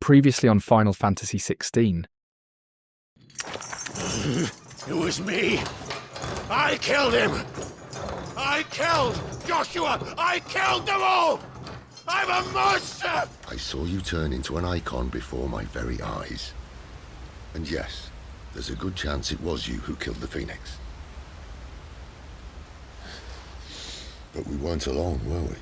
Previously on Final Fantasy XVI. It was me. I killed him. I killed Joshua. I killed them all. I'm a monster. I saw you turn into an icon before my very eyes. And yes, there's a good chance it was you who killed the Phoenix. But we weren't alone, were we?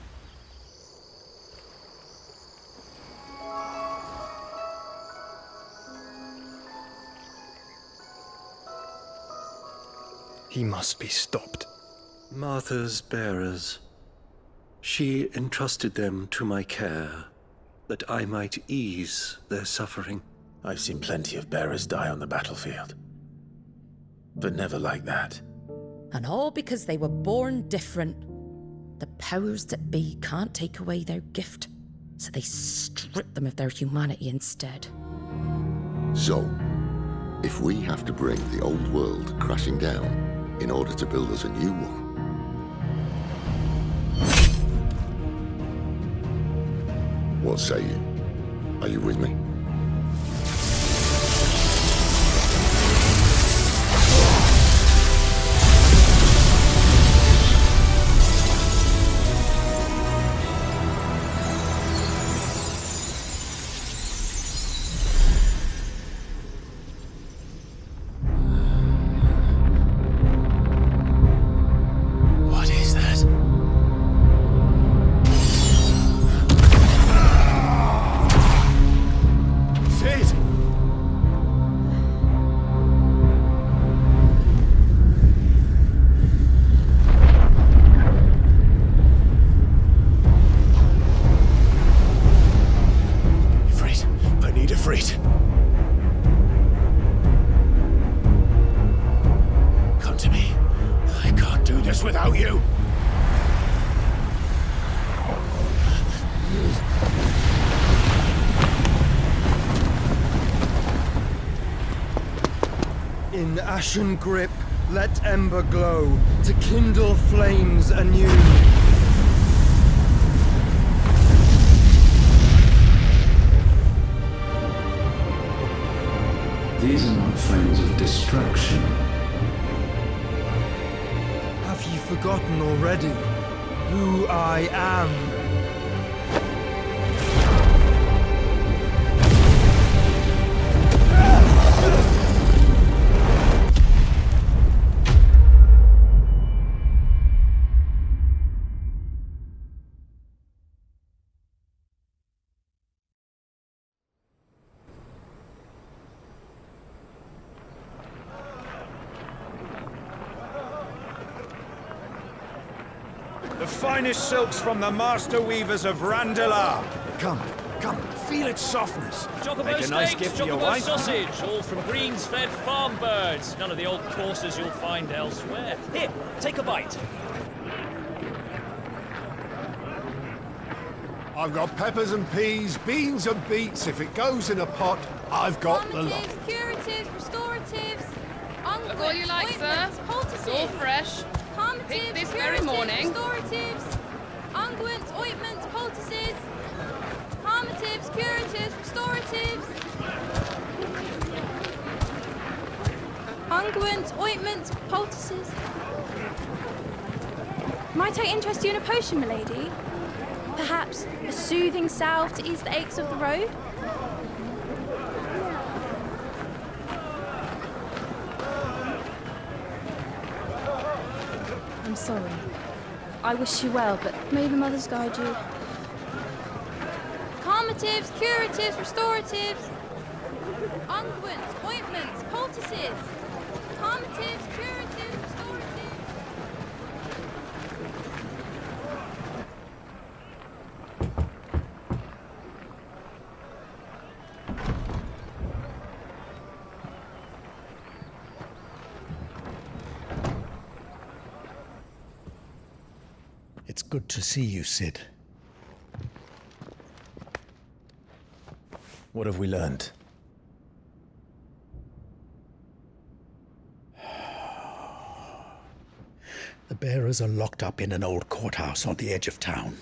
He must be stopped. Martha's bearers. She entrusted them to my care, that I might ease their suffering. I've seen plenty of bearers die on the battlefield. But never like that. And all because they were born different. The powers that be can't take away their gift, so they strip them of their humanity instead. So, if we have to bring the old world crashing down in order to build us a new one, what say you? Are you with me? Come to me. I can't do this without you. In ashen grip, let ember glow, to kindle flames anew. These are not flames of destruction. Have ye forgotten already who I am? The finest silks from the master weavers of Randalar. Come, feel its softness. Chocobo Make a nice steaks, gift for your chocobo wife. sausage, all from greens-fed farm birds. None of the old courses you'll find elsewhere. Here, take a bite. I've got peppers and peas, beans and beets. If it goes in a pot, I've got the lot. Curatives, restoratives, Look all you like, sir. It's all fresh. Picked this very morning. Restoratives, unguents, ointments, poultices, harmatives, curatives, restoratives, unguents, ointments, poultices. Might I interest you in a potion, milady? Perhaps a soothing salve to ease the aches of the road? I'm sorry. I wish you well, but may the mothers guide you. Calmatives, curatives, restoratives, unguents, ointments, poultices. Calmatives, curatives, restoratives. It's good to see you, Cid. What have we learned? The bearers are locked up in an old courthouse on the edge of town.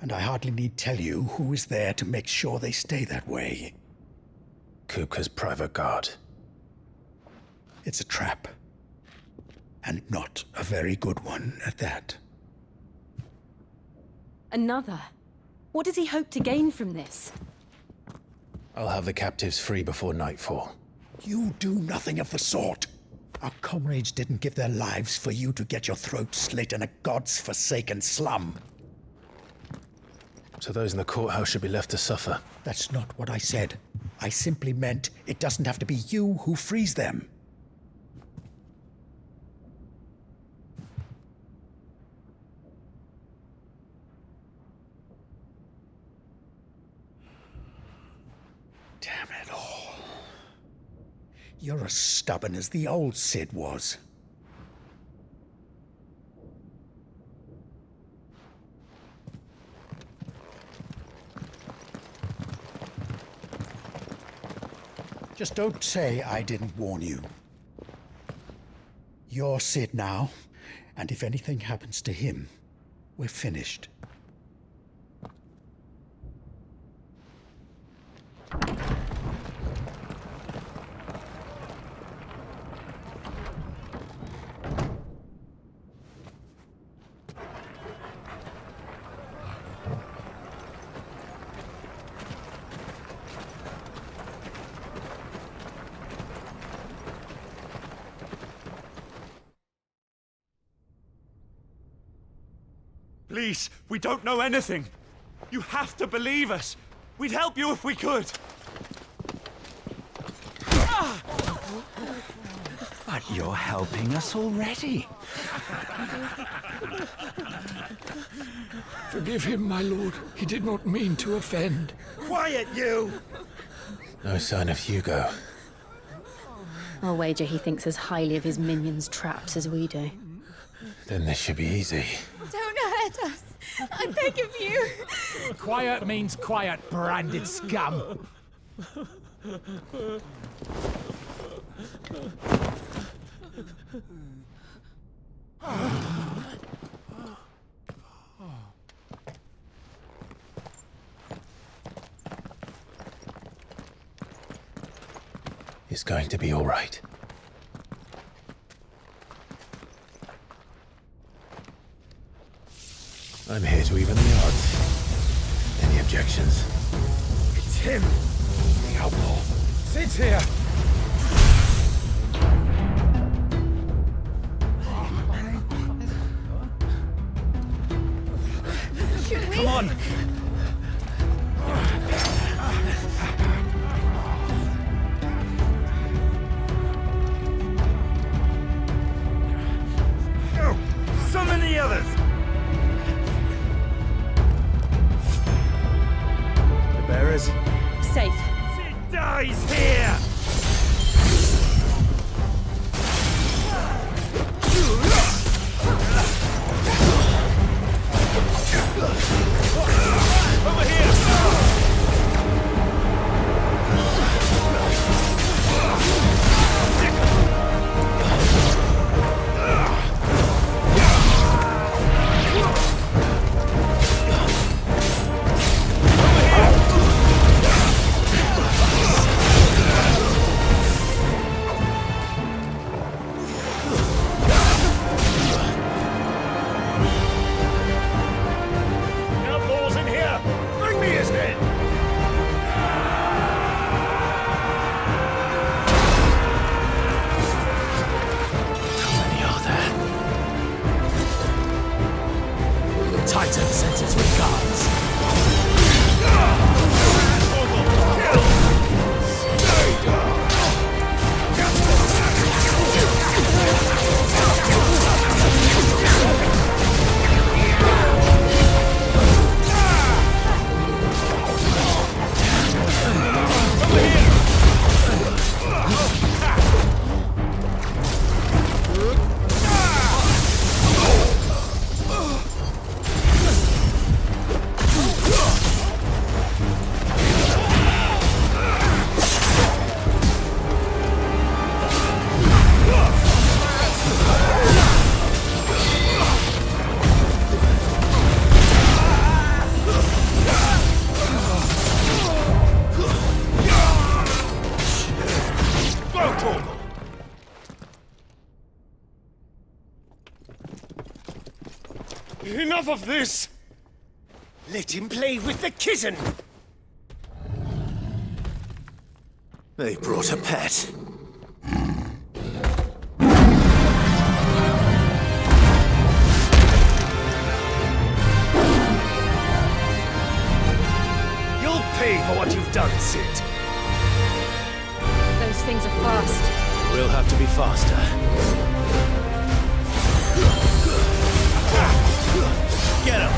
And I hardly need tell you who is there to make sure they stay that way. Kupka's private guard. It's a trap. And not a very good one at that. Another? What does he hope to gain from this? I'll have the captives free before nightfall. You do nothing of the sort. Our comrades didn't give their lives for you to get your throat slit in a god's forsaken slum. So those in the courthouse should be left to suffer. That's not what I said. I simply meant it doesn't have to be you who frees them. Damn it all. You're as stubborn as the old Cid was. Just don't say I didn't warn you. You're Cid now, and if anything happens to him, we're finished. Please, we don't know anything. You have to believe us. We'd help you if we could. But you're helping us already. Forgive him, my lord. He did not mean to offend. Quiet, you! No sign of Hugo. I'll wager he thinks as highly of his minions' traps as we do. Then this should be easy. Don't hurt us. I beg of you. Quiet means quiet, branded scum. It's going to be all right. I'm here to even the odds. Any objections? It's him! The outlaw. Sid's here! Should we? Come on! Summon the others! The bearers? Safe. Sid dies here! Over here! enough of this! Let him play with the kitten! They brought a pet. You'll pay for what you've done, Sid. Those things are fast. We'll have to be faster. Get him!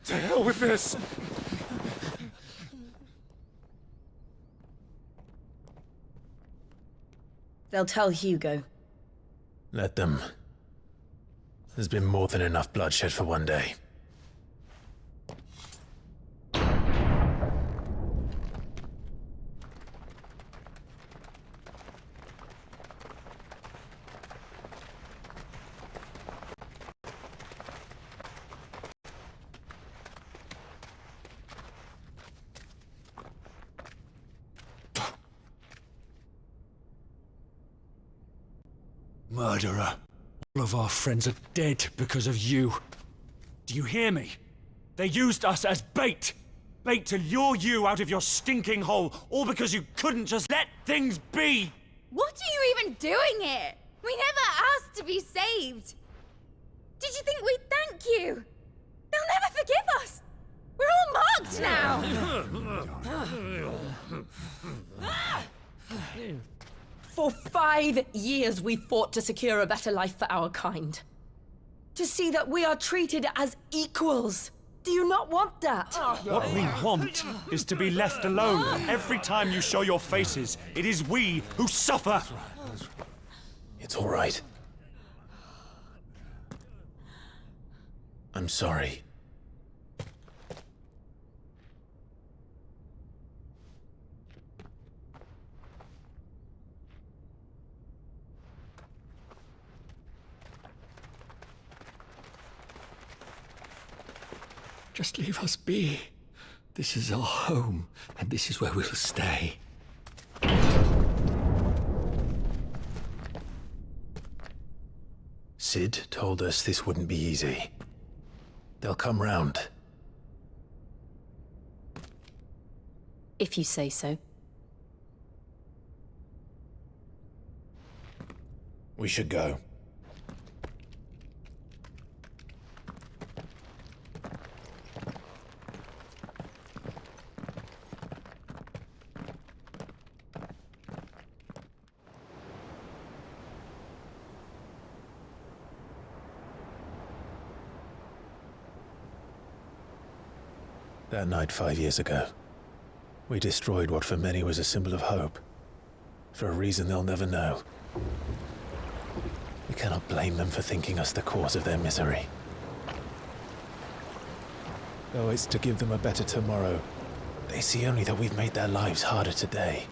To hell with this! They'll tell Hugo. Let them. There's been more than enough bloodshed for one day. Murderer. All of our friends are dead because of you. Do you hear me? They used us as bait! Bait to lure you out of your stinking hole, all because you couldn't just let things be! What are you even doing here? We never asked to be saved! Did you think we'd thank you? They'll never forgive us! We're all marked now! For 5 years we fought to secure a better life for our kind. To see that we are treated as equals. Do you not want that? What we want is to be left alone. Every time you show your faces, it is we who suffer. It's all right. I'm sorry. Just leave us be. This is our home, and this is where we'll stay. Sid told us this wouldn't be easy. They'll come round. If you say so. We should go. That night 5 years ago, we destroyed what for many was a symbol of hope. For a reason they'll never know. We cannot blame them for thinking us the cause of their misery. Though it's to give them a better tomorrow, they see only that we've made their lives harder today.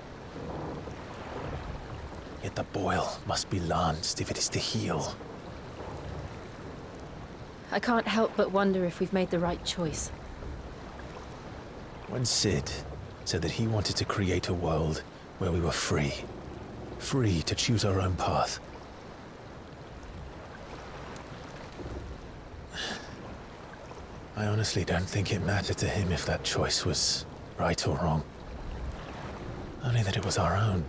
Yet the boil must be lanced if it is to heal. I can't help but wonder if we've made the right choice. When Sid said that he wanted to create a world where we were free. Free to choose our own path. I honestly don't think it mattered to him if that choice was right or wrong. Only that it was our own.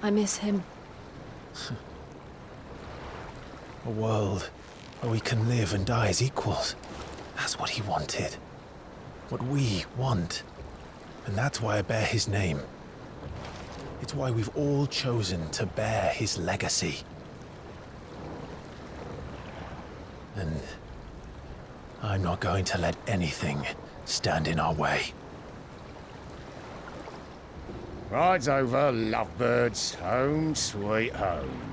I miss him. A world where we can live and die as equals. That's what he wanted. What we want. And that's why I bear his name. It's why we've all chosen to bear his legacy. And I'm not going to let anything stand in our way. Rides over, lovebirds. Home sweet home.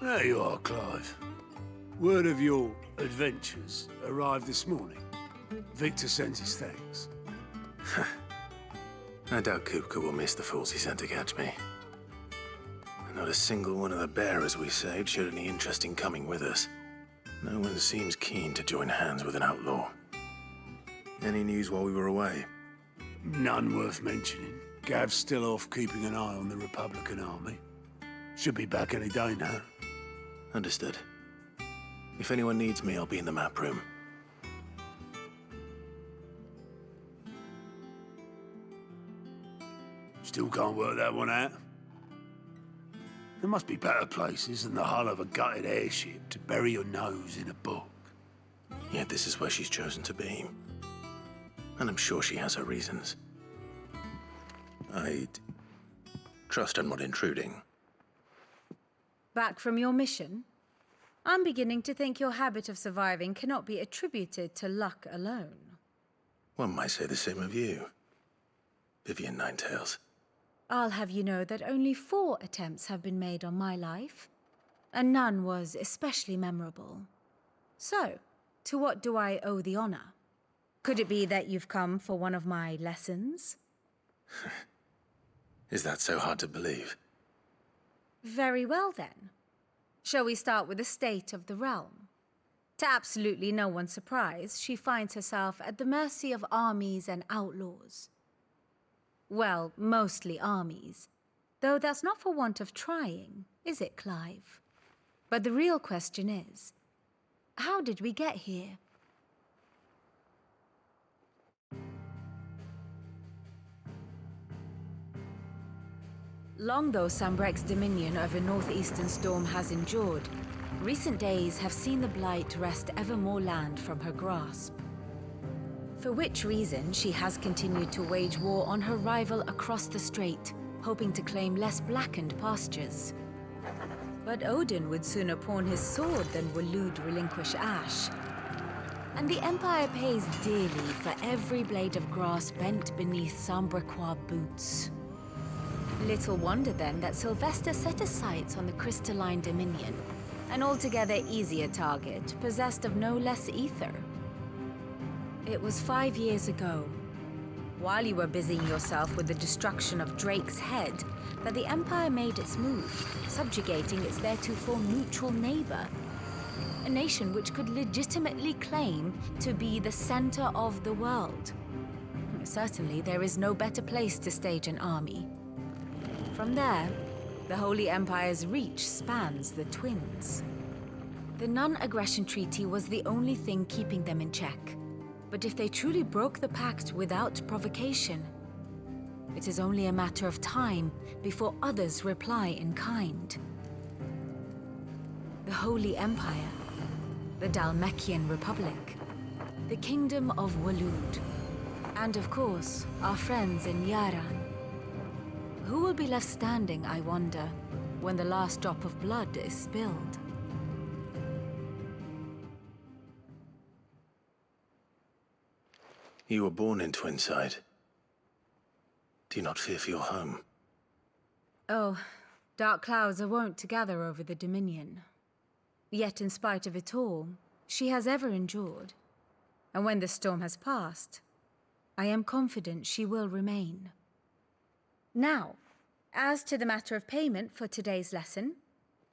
There you are, Clive. Word of your adventures arrived this morning. Victor sends his thanks. I doubt Kupka will miss the fools he sent to catch me. Not a single one of the bearers we saved showed any interest in coming with us. No one seems keen to join hands with an outlaw. Any news while we were away? None worth mentioning. Gav's still off keeping an eye on the Republican army. Should be back any day now. Understood. If anyone needs me, I'll be in the map room. Still can't work that one out. There must be better places than the hull of a gutted airship to bury your nose in a book. Yet this is where she's chosen to be. And I'm sure she has her reasons. I'd trust I'm not intruding. Back from your mission? I'm beginning to think your habit of surviving cannot be attributed to luck alone. One might say the same of you, Vivian Ninetails. I'll have you know that only 4 attempts have been made on my life, and none was especially memorable. So, to what do I owe the honor? Could it be that you've come for one of my lessons? Is that so hard to believe? Very well then. Shall we start with the state of the realm? To absolutely no one's surprise, she finds herself at the mercy of armies and outlaws. Well, mostly armies. Though that's not for want of trying, is it, Clive? But the real question is, how did we get here? Long though Sambrek's dominion over northeastern storm has endured, recent days have seen the Blight wrest ever more land from her grasp. For which reason she has continued to wage war on her rival across the strait, hoping to claim less blackened pastures. But Odin would sooner pawn his sword than Waloed relinquish Ash. And the Empire pays dearly for every blade of grass bent beneath Sambrequois boots. Little wonder then that Sylvester set his sights on the crystalline dominion, An altogether easier target, possessed of no less ether. It was 5 years ago, while you were busying yourself with the destruction of Drake's head, that the Empire made its move, subjugating its theretofore neutral neighbor. A nation which could legitimately claim to be the center of the world. Certainly, there is no better place to stage an army. From there, the Holy Empire's reach spans the Twins. The non-aggression treaty was the only thing keeping them in check. But if they truly broke the pact without provocation, it is only a matter of time before others reply in kind. The Holy Empire, the Dhalmekian Republic, the Kingdom of Waloed, and of course, our friends in Yaran. Who will be left standing, I wonder, when the last drop of blood is spilled? You were born in Twinside. Do you not fear for your home? Oh, dark clouds are wont to gather over the Dominion. Yet in spite of it all, she has ever endured. And when the storm has passed, I am confident she will remain. Now, as to the matter of payment for today's lesson,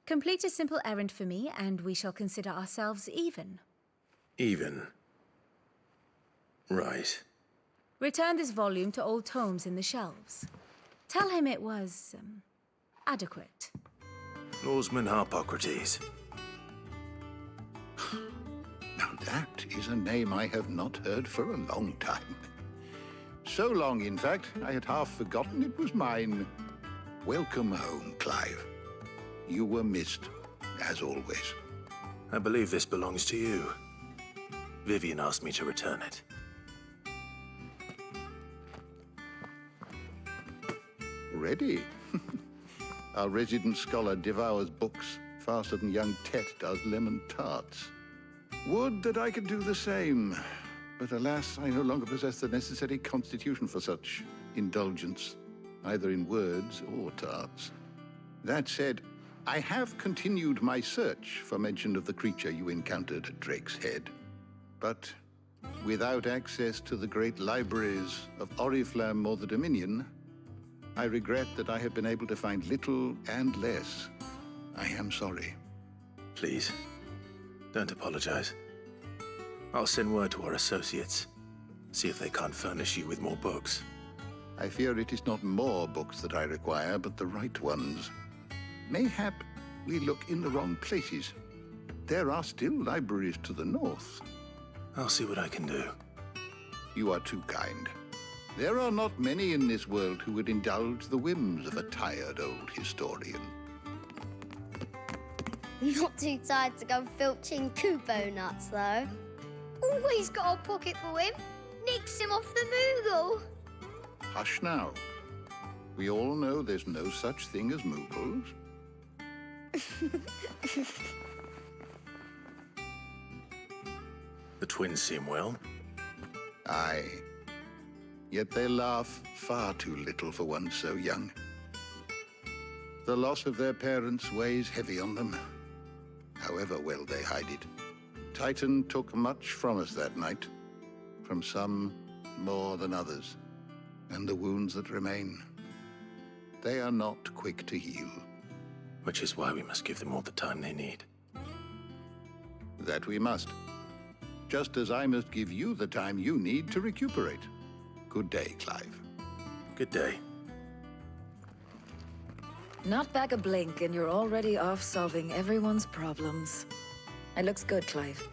complete a simple errand for me and we shall consider ourselves even. Even? Right. Return this volume to old tomes in the shelves. Tell him it was, adequate. Norseman Harpocrates. Now that is a name I have not heard for a long time. So long, in fact, I had half forgotten it was mine. Welcome home, Clive. You were missed, as always. I believe this belongs to you. Vivian asked me to return it. Ready? Our resident scholar devours books faster than young Tet does lemon tarts. Would that I could do the same. But alas, I no longer possess the necessary constitution for such indulgence, either in words or tarts. That said, I have continued my search for mention of the creature you encountered at Drake's Head. But without access to the great libraries of Oriflamme or the Dominion, I regret that I have been able to find little and less. I am sorry. Please, don't apologize. I'll send word to our associates. See if they can't furnish you with more books. I fear it is not more books that I require, but the right ones. Mayhap we look in the wrong places. There are still libraries to the north. I'll see what I can do. You are too kind. There are not many in this world who would indulge the whims of a tired old historian. Not too tired to go filching Kubo nuts, though. Always got a pocket for him. Nicks him off the Moogle. Hush now. We all know there's no such thing as Moogles. The twins seem well. Aye. Yet they laugh far too little for one so young. The loss of their parents weighs heavy on them, however well they hide it. Titan took much from us that night, from some more than others, and the wounds that remain, they are not quick to heal. Which is why we must give them all the time they need. That we must. Just as I must give you the time you need to recuperate. Good day, Clive. Good day. Not back a blink and you're already off solving everyone's problems. It looks good, Clive.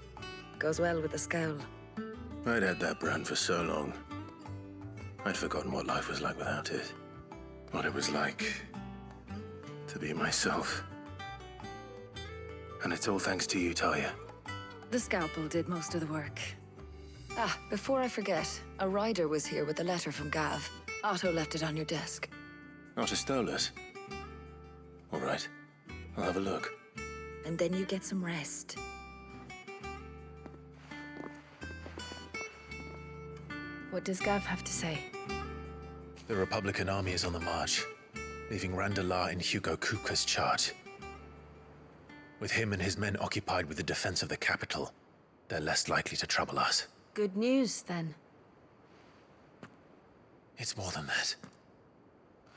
Goes well with the scowl. I'd had that brand for so long. I'd forgotten what life was like without it. What it was like to be myself. And it's all thanks to you, Talia. The scalpel did most of the work. Ah, before I forget, a rider was here with a letter from Gav. Otto left it on your desk. Otto stole it? All right. I'll have a look. And then you get some rest. What does Gav have to say? The Republican army is on the march, leaving Randalar in Hugo Kuka's charge. With him and his men occupied with the defense of the capital, they're less likely to trouble us. Good news, then. It's more than that.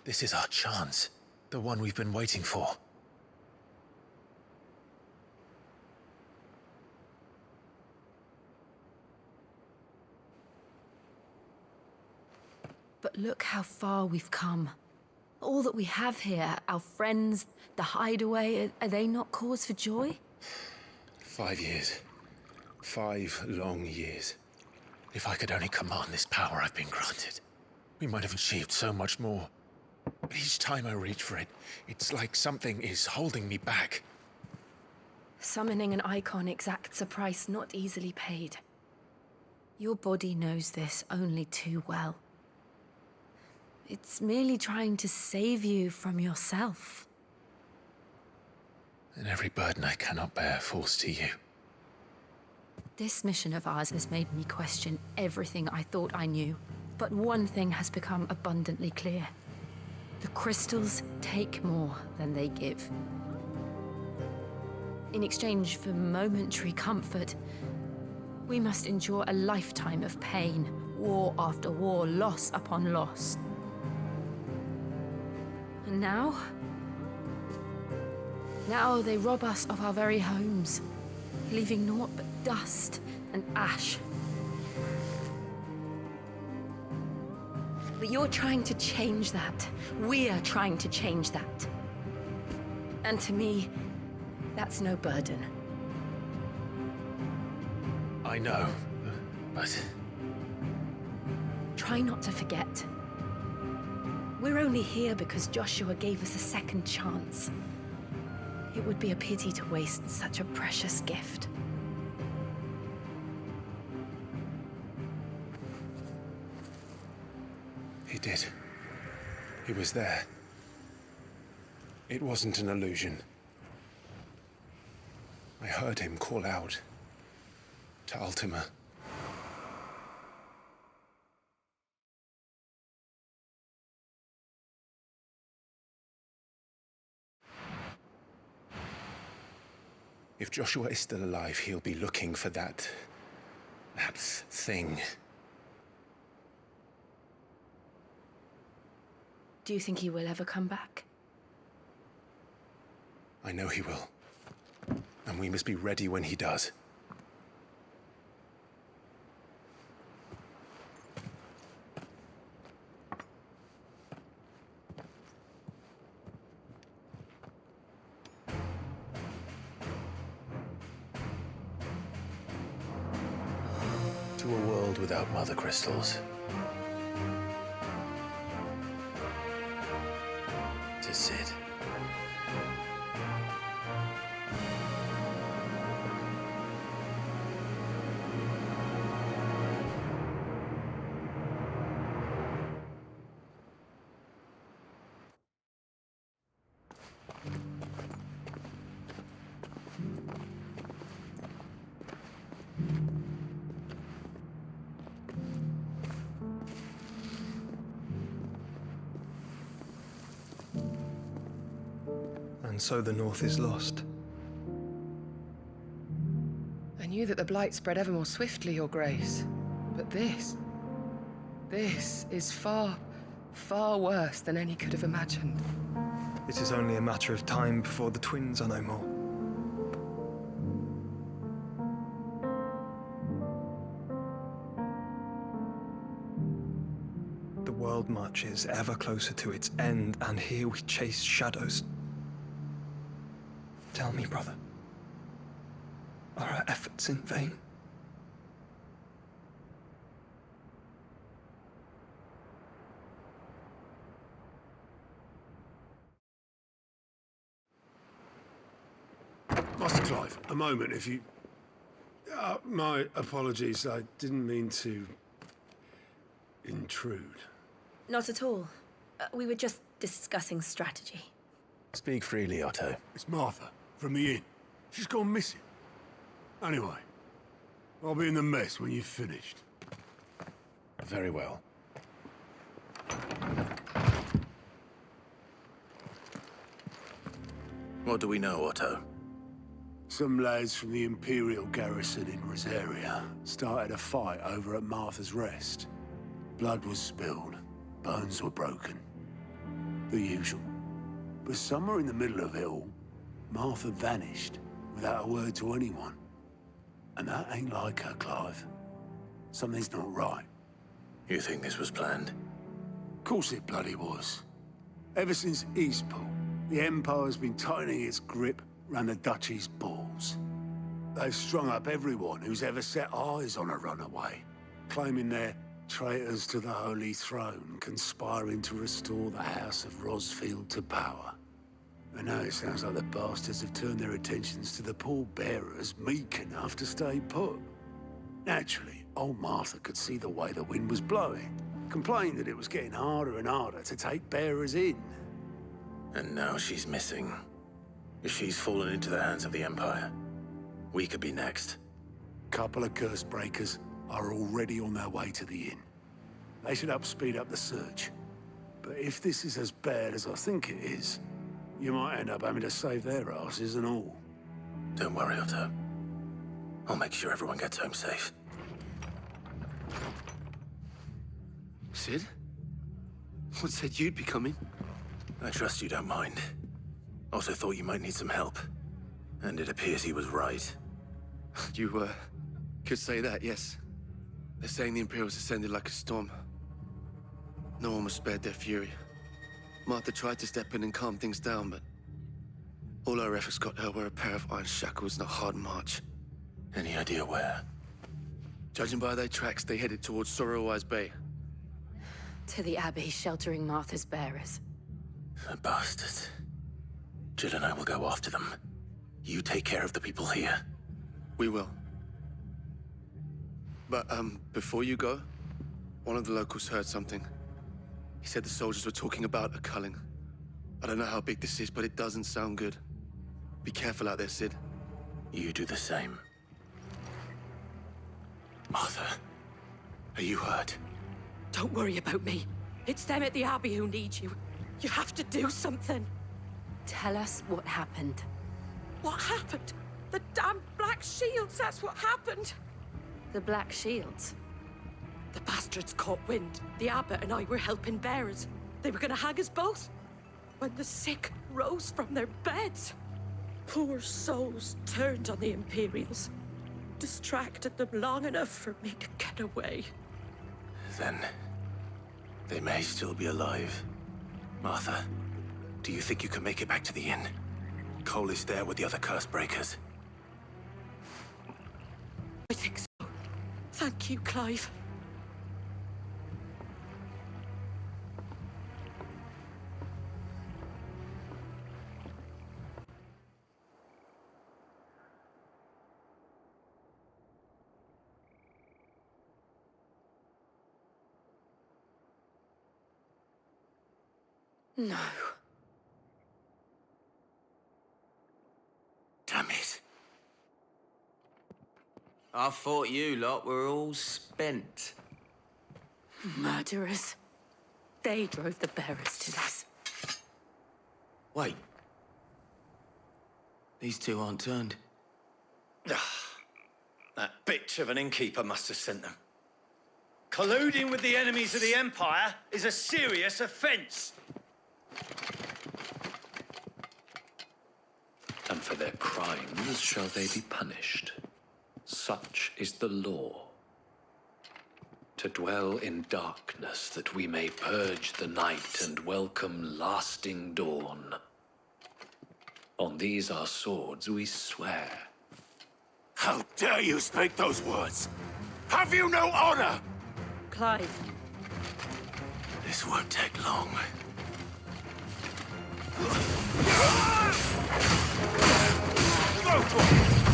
This is our chance. The one we've been waiting for. But look how far we've come. All that we have here, our friends, the hideaway, are they not cause for joy? 5 years. 5 long years. If I could only command this power I've been granted, we might have achieved so much more. But each time I reach for it, it's like something is holding me back. Summoning an icon exacts a price not easily paid. Your body knows this only too well. It's merely trying to save you from yourself. And every burden I cannot bear falls to you. This mission of ours has made me question everything I thought I knew. But one thing has become abundantly clear. The crystals take more than they give. In exchange for momentary comfort, we must endure a lifetime of pain, war after war, loss upon loss. And now they rob us of our very homes, leaving naught but dust and ash. But you're trying to change that. We're trying to change that. And to me, that's no burden. I know, but... Try not to forget. We're only here because Joshua gave us a second chance. It would be a pity to waste such a precious gift. He did. He was there. It wasn't an illusion. I heard him call out to Ultima. If Joshua is still alive, he'll be looking for that thing. Do you think he will ever come back? I know he will. And we must be ready when he does. To a world without mother crystals. To Sid. And so the North is lost. I knew that the Blight spread ever more swiftly, Your Grace. But this is far, far worse than any could have imagined. It is only a matter of time before the twins are no more. The world marches ever closer to its end, and here we chase shadows. Tell me, brother, are our efforts in vain? Master Clive, a moment, if you... my apologies, I didn't mean to... intrude. Not at all. We were just discussing strategy. Speak freely, Otto. It's Martha, from the inn. She's gone missing. Anyway, I'll be in the mess when you've finished. Very well. What do we know, Otto? Some lads from the Imperial garrison in Rosaria started a fight over at Martha's Rest. Blood was spilled, bones were broken. The usual. But somewhere in the middle of it all, Martha vanished without a word to anyone. And that ain't like her, Clive. Something's not right. You think this was planned? Of course it bloody was. Ever since Eastpool, the Empire's been tightening its grip round the Duchy's balls. They've strung up everyone who's ever set eyes on a runaway, claiming they're traitors to the Holy Throne, conspiring to restore the House of Rosfield to power. And now it sounds like the bastards have turned their attentions to the pallbearers meek enough to stay put. Naturally, old Martha could see the way the wind was blowing, complained that it was getting harder and harder to take bearers in. And now she's missing. If she's fallen into the hands of the Empire, we could be next. Couple of curse breakers are already on their way to the inn. They should speed up the search. But if this is as bad as I think it is, you might end up having to save their asses and all. Don't worry, Otto. I'll make sure everyone gets home safe. Sid? What said you'd be coming? I trust you don't mind. Also thought you might need some help. And it appears he was right. You, could say that, yes. They're saying the Imperials ascended like a storm. No one was spared their fury. Martha tried to step in and calm things down, but all our efforts got her were a pair of iron shackles and a hard march. Any idea where? Judging by their tracks, they headed towards Sorrowwise Bay. To the Abbey sheltering Martha's bearers. The bastards. Jill and I will go after them. You take care of the people here. We will. But, before you go, one of the locals heard something. He said the soldiers were talking about a culling. I don't know how big this is, but it doesn't sound good. Be careful out there, Sid. You do the same. Martha, are you hurt? Don't worry about me. It's them at the Abbey who need you. You have to do something. Tell us what happened. What happened? The damn Black Shields, that's what happened. The Black Shields? The bastards caught wind. The abbot and I were helping bearers. They were gonna hang us both. When the sick rose from their beds, poor souls turned on the Imperials. Distracted them long enough for me to get away. Then, they may still be alive. Martha, do you think you can make it back to the inn? Cole is there with the other curse breakers. I think so. Thank you, Clive. No. Damn it. I thought you lot were all spent. Murderers. They drove the bearers to this. Wait. These two aren't turned. That bitch of an innkeeper must have sent them. Colluding with the enemies of the Empire is a serious offense. And for their crimes shall they be punished. Such is the law. To dwell in darkness that we may purge the night and welcome lasting dawn. On these our swords we swear. How dare you speak those words? Have you no honor? Clive. This won't take long. Go for it!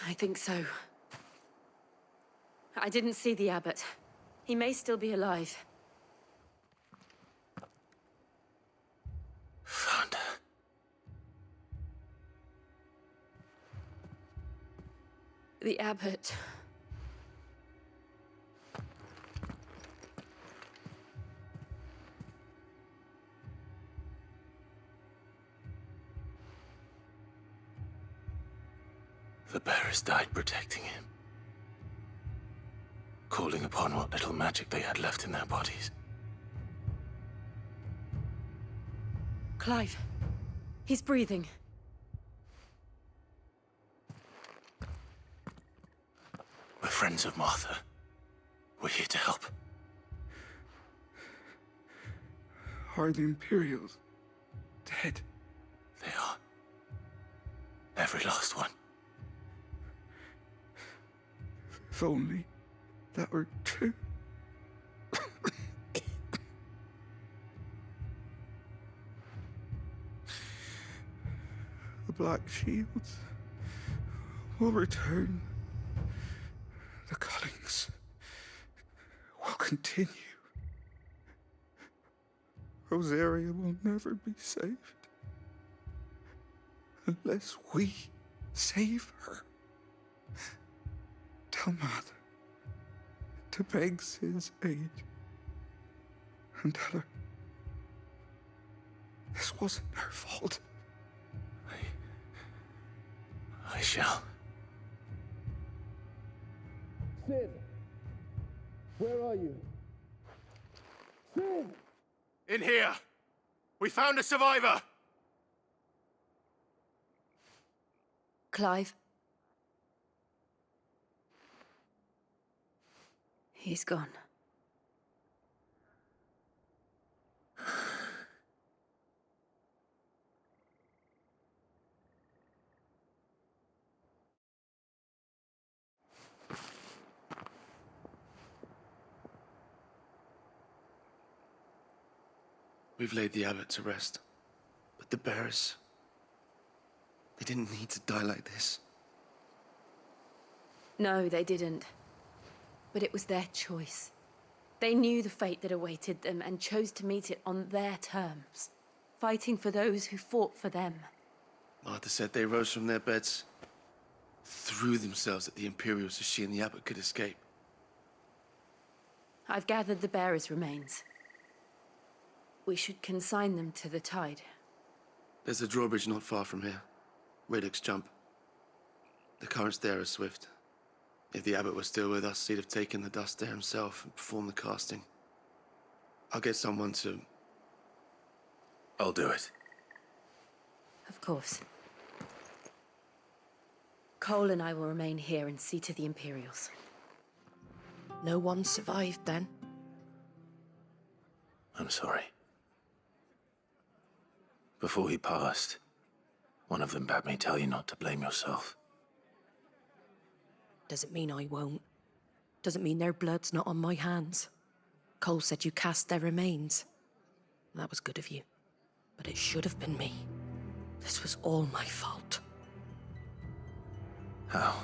I think so. I didn't see the abbot. He may still be alive. Found her. The abbot. The bearers died protecting him. Calling upon what little magic they had left in their bodies. Clive. He's breathing. We're friends of Martha. We're here to help. Are the Imperials dead? They are. Every last one. If only that were true. The Black Shields will return. The cullings will continue. Rosaria will never be saved unless we save her. Tell Mother to beg Sid's aid and tell her this wasn't her fault. I shall. Sid, where are you? Sid! In here! We found a survivor! Clive. He's gone. We've laid the abbot to rest. But the bearers... they didn't need to die like this. No, they didn't. But it was their choice. They knew the fate that awaited them and chose to meet it on their terms, fighting for those who fought for them. Martha said they rose from their beds, threw themselves at the Imperials so she and the abbot could escape. I've gathered the bearers' remains. We should consign them to the tide. There's a drawbridge not far from here. Radix jump. The currents there are swift. If the abbot was still with us, he'd have taken the dust there himself and performed the casting. I'll get someone to... I'll do it. Of course. Cole and I will remain here and see to the Imperials. No one survived then? I'm sorry. Before he passed, one of them bade me tell you not to blame yourself. Doesn't mean I won't. Doesn't mean their blood's not on my hands. Cole said you cast their remains. That was good of you. But it should have been me. This was all my fault. How?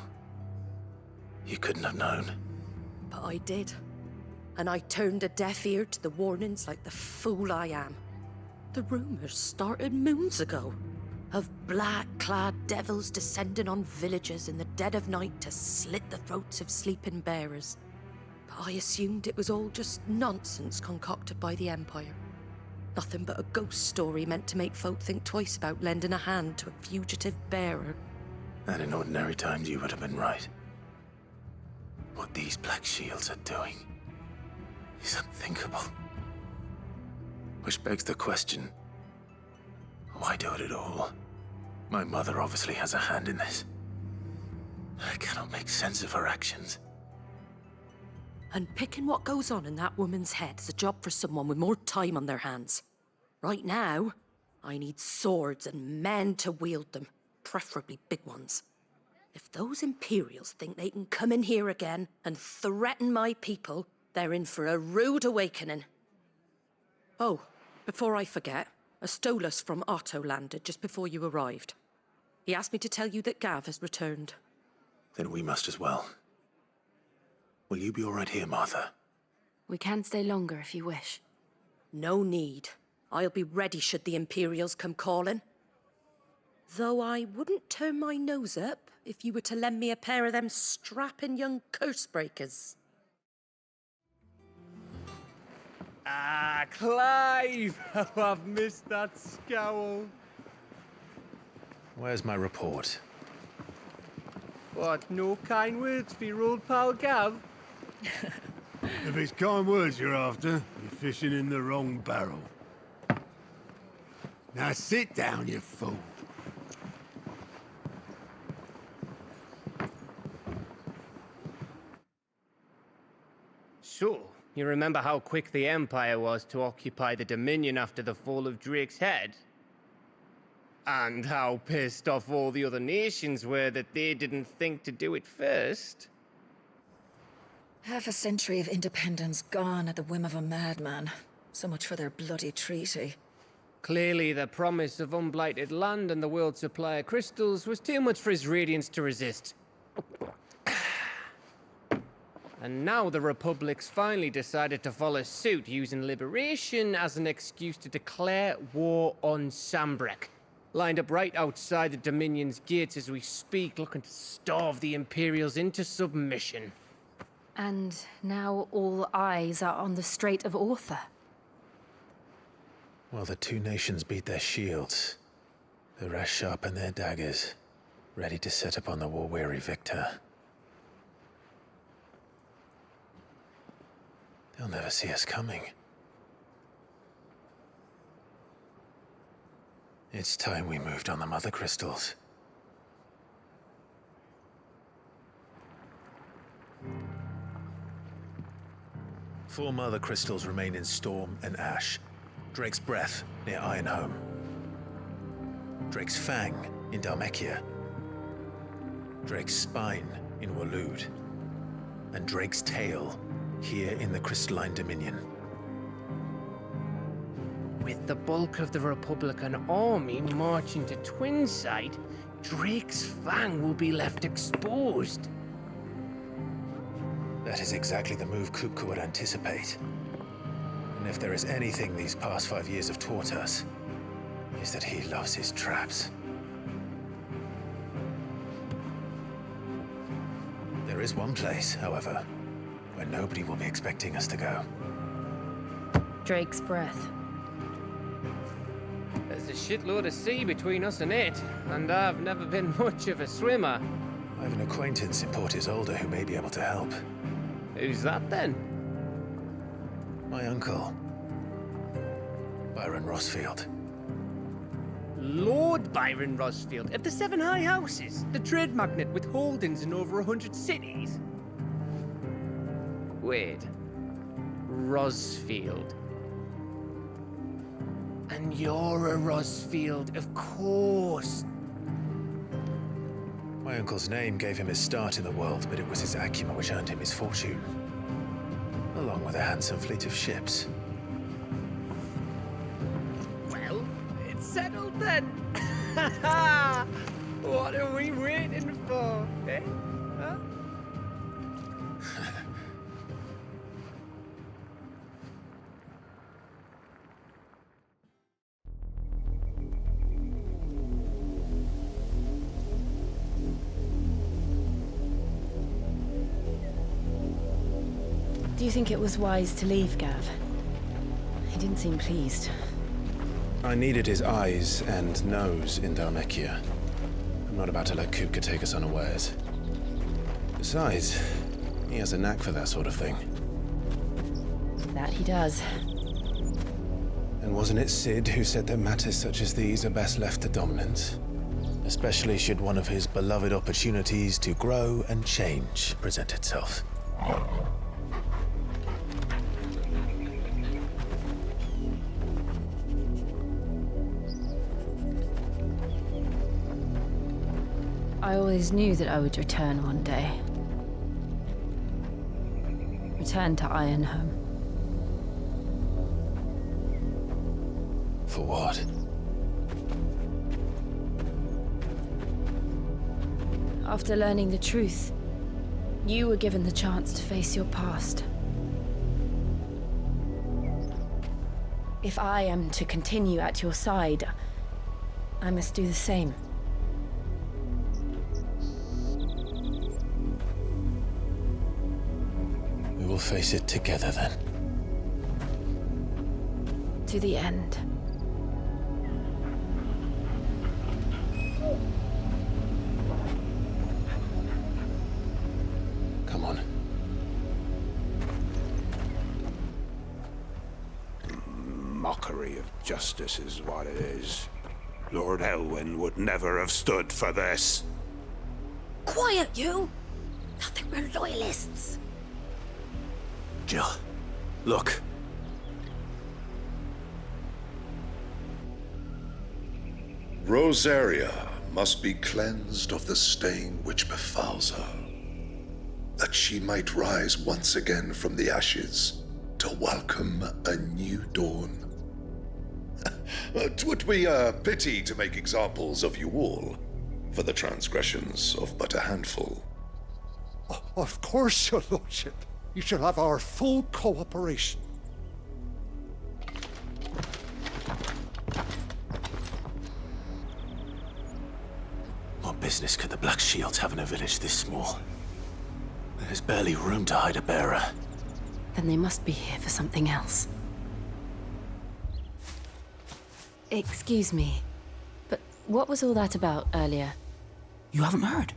You couldn't have known. But I did. And I turned a deaf ear to the warnings like the fool I am. The rumors started moons ago. Of black-clad devils descending on villages in the dead of night to slit the throats of sleeping bearers. But I assumed it was all just nonsense concocted by the Empire. Nothing but a ghost story meant to make folk think twice about lending a hand to a fugitive bearer. And in ordinary times you would have been right. What these Black Shields are doing is unthinkable. Which begs the question, why do it at all? My mother obviously has a hand in this. I cannot make sense of her actions. And picking what goes on in that woman's head is a job for someone with more time on their hands. Right now, I need swords and men to wield them, preferably big ones. If those Imperials think they can come in here again and threaten my people, they're in for a rude awakening. Oh, before I forget, a Stolas from Otto landed just before you arrived. He asked me to tell you that Gav has returned. Then we must as well. Will you be all right here, Martha? We can stay longer if you wish. No need. I'll be ready should the Imperials come calling. Though I wouldn't turn my nose up if you were to lend me a pair of them strapping young curse breakers. Ah, Clive! How I've missed that scowl. Where's my report? What, no kind words for your old pal Gav? If it's kind words you're after, you're fishing in the wrong barrel. Now sit down, you fool. So, you remember how quick the Empire was to occupy the Dominion after the fall of Drake's head? And how pissed off all the other nations were that they didn't think to do it first? Half a century of independence gone at the whim of a madman. So much for their bloody treaty. Clearly, the promise of unblighted land and the world's supply of crystals was too much for his radiance to resist. And now the Republic's finally decided to follow suit, using liberation as an excuse to declare war on Sambrek. Lined up right outside the Dominion's gates as we speak, looking to starve the Imperials into submission. And now all eyes are on the Strait of Author. While the two nations beat their shields, the rest sharpen their daggers, ready to set upon the war-weary victor. They'll never see us coming. It's time we moved on the Mother Crystals. Four Mother Crystals remain in Storm and Ash. Drake's Breath near Ironhome. Drake's Fang in Dhalmekia. Drake's Spine in Waloed. And Drake's Tail here in the Crystalline Dominion. With the bulk of the Republican army marching to Twinside, Drake's Fang will be left exposed. That is exactly the move Kupka would anticipate. And if there is anything these past 5 years have taught us, is that he loves his traps. There is one place, however, where nobody will be expecting us to go. Drake's Breath. There's a shitload of sea between us and it, and I've never been much of a swimmer. I have an acquaintance in Port Isolde who may be able to help. Who's that then? My uncle, Byron Rosfield. Lord Byron Rosfield of the Seven High Houses, the trade magnate with holdings in over 100 cities. Wait, Rosfield. And you're a Rosfield, of course. My uncle's name gave him his start in the world, but it was his acumen which earned him his fortune, along with a handsome fleet of ships. Well, it's settled then. What are we waiting for, eh? Huh? Do you think it was wise to leave, Gav? He didn't seem pleased. I needed his eyes and nose in Dhalmekia. I'm not about to let Kupka take us unawares. Besides, he has a knack for that sort of thing. That he does. And wasn't it Sid who said that matters such as these are best left to dominance? Especially should one of his beloved opportunities to grow and change present itself. I always knew that I would return one day. Return to Ironhome. For what? After learning the truth, you were given the chance to face your past. If I am to continue at your side, I must do the same. We will face it together then. To the end. Come on. Mockery of justice is what it is. Lord Elwyn would never have stood for this. Quiet, you! Nothing, we're loyalists. Jill, look. Rosaria must be cleansed of the stain which befouls her, that she might rise once again from the ashes to welcome a new dawn. 'Twould be a pity to make examples of you all for the transgressions of but a handful. Of course, your lordship. You shall have our full cooperation. What business could the Black Shields have in a village this small? There's barely room to hide a bearer. Then they must be here for something else. Excuse me, but what was all that about earlier? You haven't heard?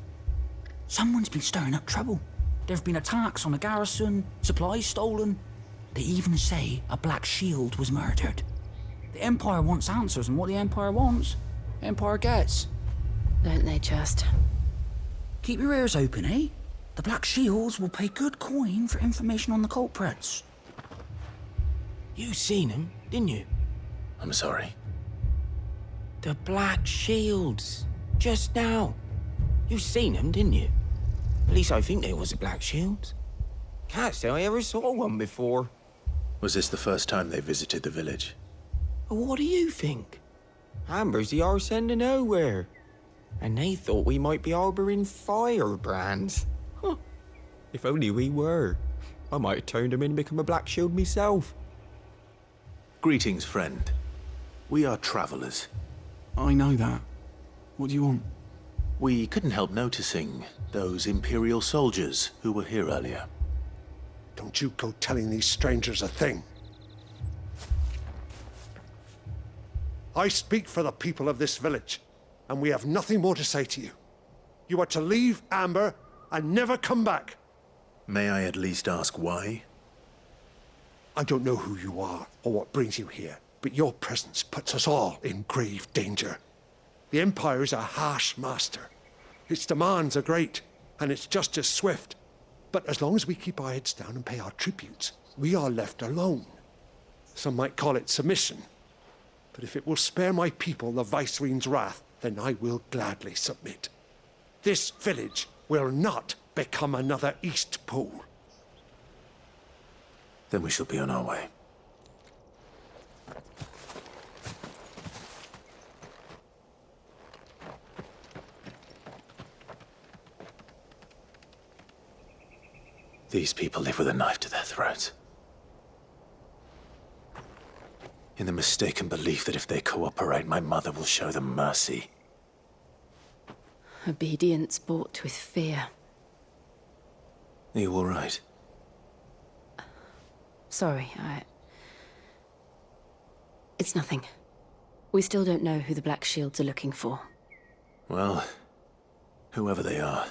Someone's been stirring up trouble. There have been attacks on the garrison, supplies stolen. They even say a Black Shield was murdered. The Empire wants answers, and what the Empire wants, the Empire gets. Don't they just? Keep your ears open, eh? The Black Shields will pay good coin for information on the culprits. You seen him, didn't you? I'm sorry. The Black Shields. Just now. You seen them, didn't you? At least I think there was a Black Shield. Can't say I ever saw one before. Was this the first time they visited the village? What do you think? Amber's the arse end of nowhere. And they thought we might be harboring firebrands. Huh. If only we were. I might have turned them in and become a Black Shield myself. Greetings, friend. We are travelers. I know that. What do you want? We couldn't help noticing those Imperial soldiers who were here earlier. Don't you go telling these strangers a thing. I speak for the people of this village, and we have nothing more to say to you. You are to leave Amber and never come back. May I at least ask why? I don't know who you are or what brings you here, but your presence puts us all in grave danger. The Empire is a harsh master. Its demands are great, and its justice swift. But as long as we keep our heads down and pay our tributes, we are left alone. Some might call it submission. But if it will spare my people the Viceroy's wrath, then I will gladly submit. This village will not become another East Pool. Then we shall be on our way. These people live with a knife to their throats. In the mistaken belief that if they cooperate, my mother will show them mercy. Obedience bought with fear. Are you all right? Sorry, It's nothing. We still don't know who the Black Shields are looking for. Well, whoever they are,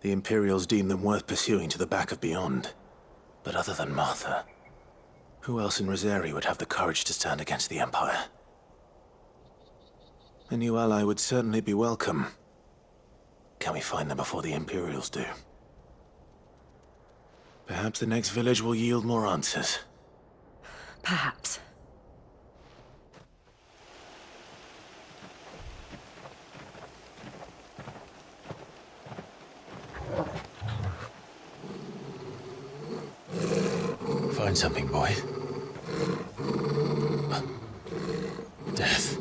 the Imperials deem them worth pursuing to the back of beyond. But other than Martha, who else in Rosaria would have the courage to stand against the Empire? A new ally would certainly be welcome. Can we find them before the Imperials do? Perhaps the next village will yield more answers. Perhaps. Find something, boy. Death.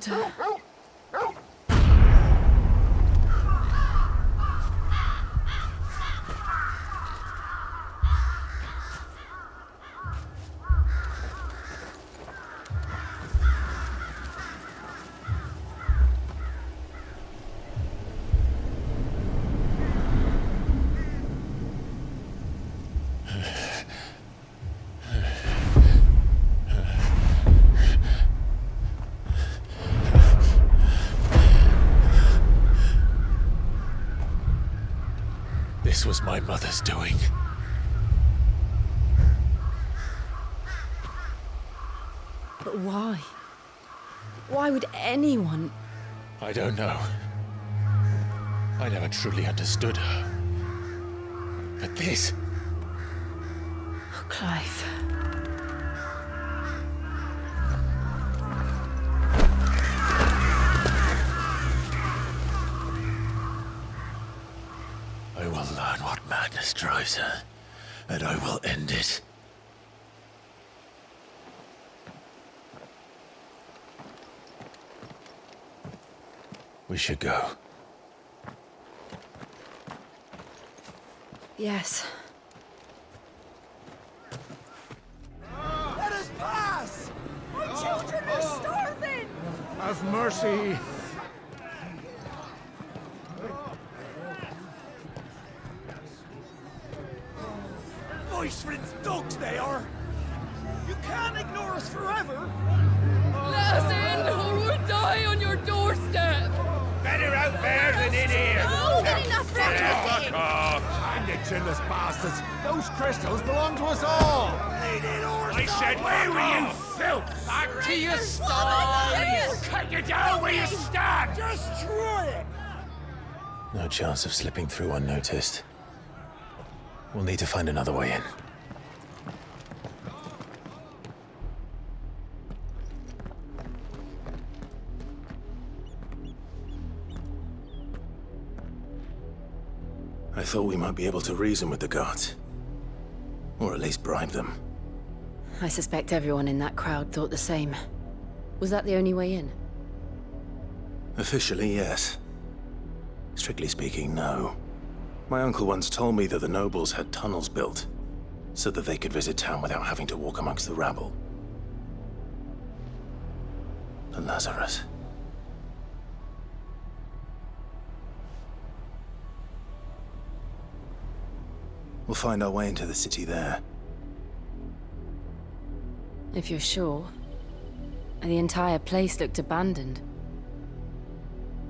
Santa. This was my mother's doing. But why? Why would anyone? I don't know. I never truly understood her. But this... Oh, Clive. I will learn what madness drives her, and I will end it. We should go. Yes. Let us pass! Our children are starving! Have mercy. Voice-rinsed dogs they are! You can't ignore us forever! Let us in, or we'll die on your doorstep! Better out there than in here! More than enough for Fuck off! And the chinless bastards. Those crystals belong to us all. I said, where were you, filth? Back to your sties! Cut you down where you stand! Destroy it! No chance of slipping through unnoticed. We'll need to find another way in. I thought we might be able to reason with the guards. Or at least bribe them. I suspect everyone in that crowd thought the same. Was that the only way in? Officially, yes. Strictly speaking, no. My uncle once told me that the nobles had tunnels built, so that they could visit town without having to walk amongst the rabble. The Lazarus. We'll find our way into the city there. If you're sure. The entire place looked abandoned.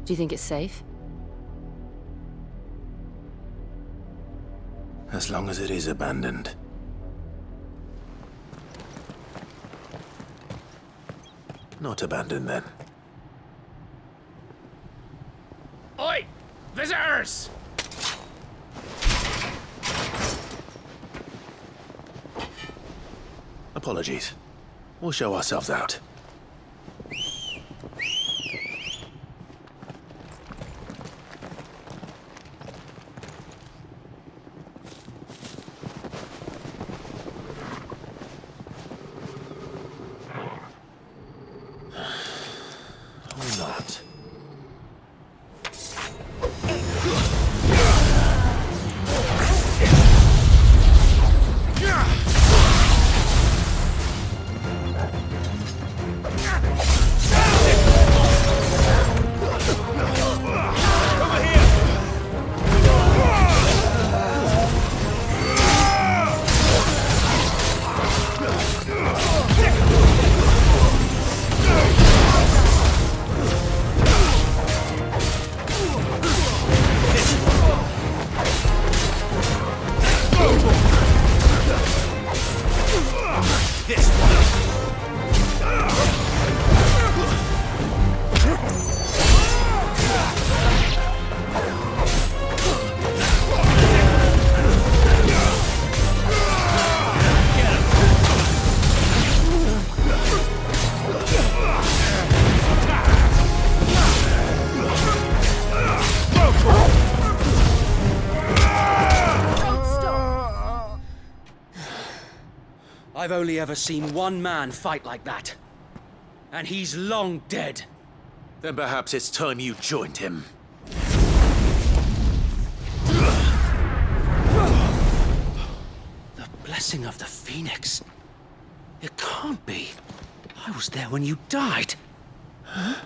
Do you think it's safe? As long as it is abandoned. Not abandoned, then. Oi! Visitors! Apologies. We'll show ourselves out. Or not. I've only ever seen one man fight like that. And he's long dead. Then perhaps it's time you joined him. The blessing of the Phoenix. It can't be. I was there when you died. Huh?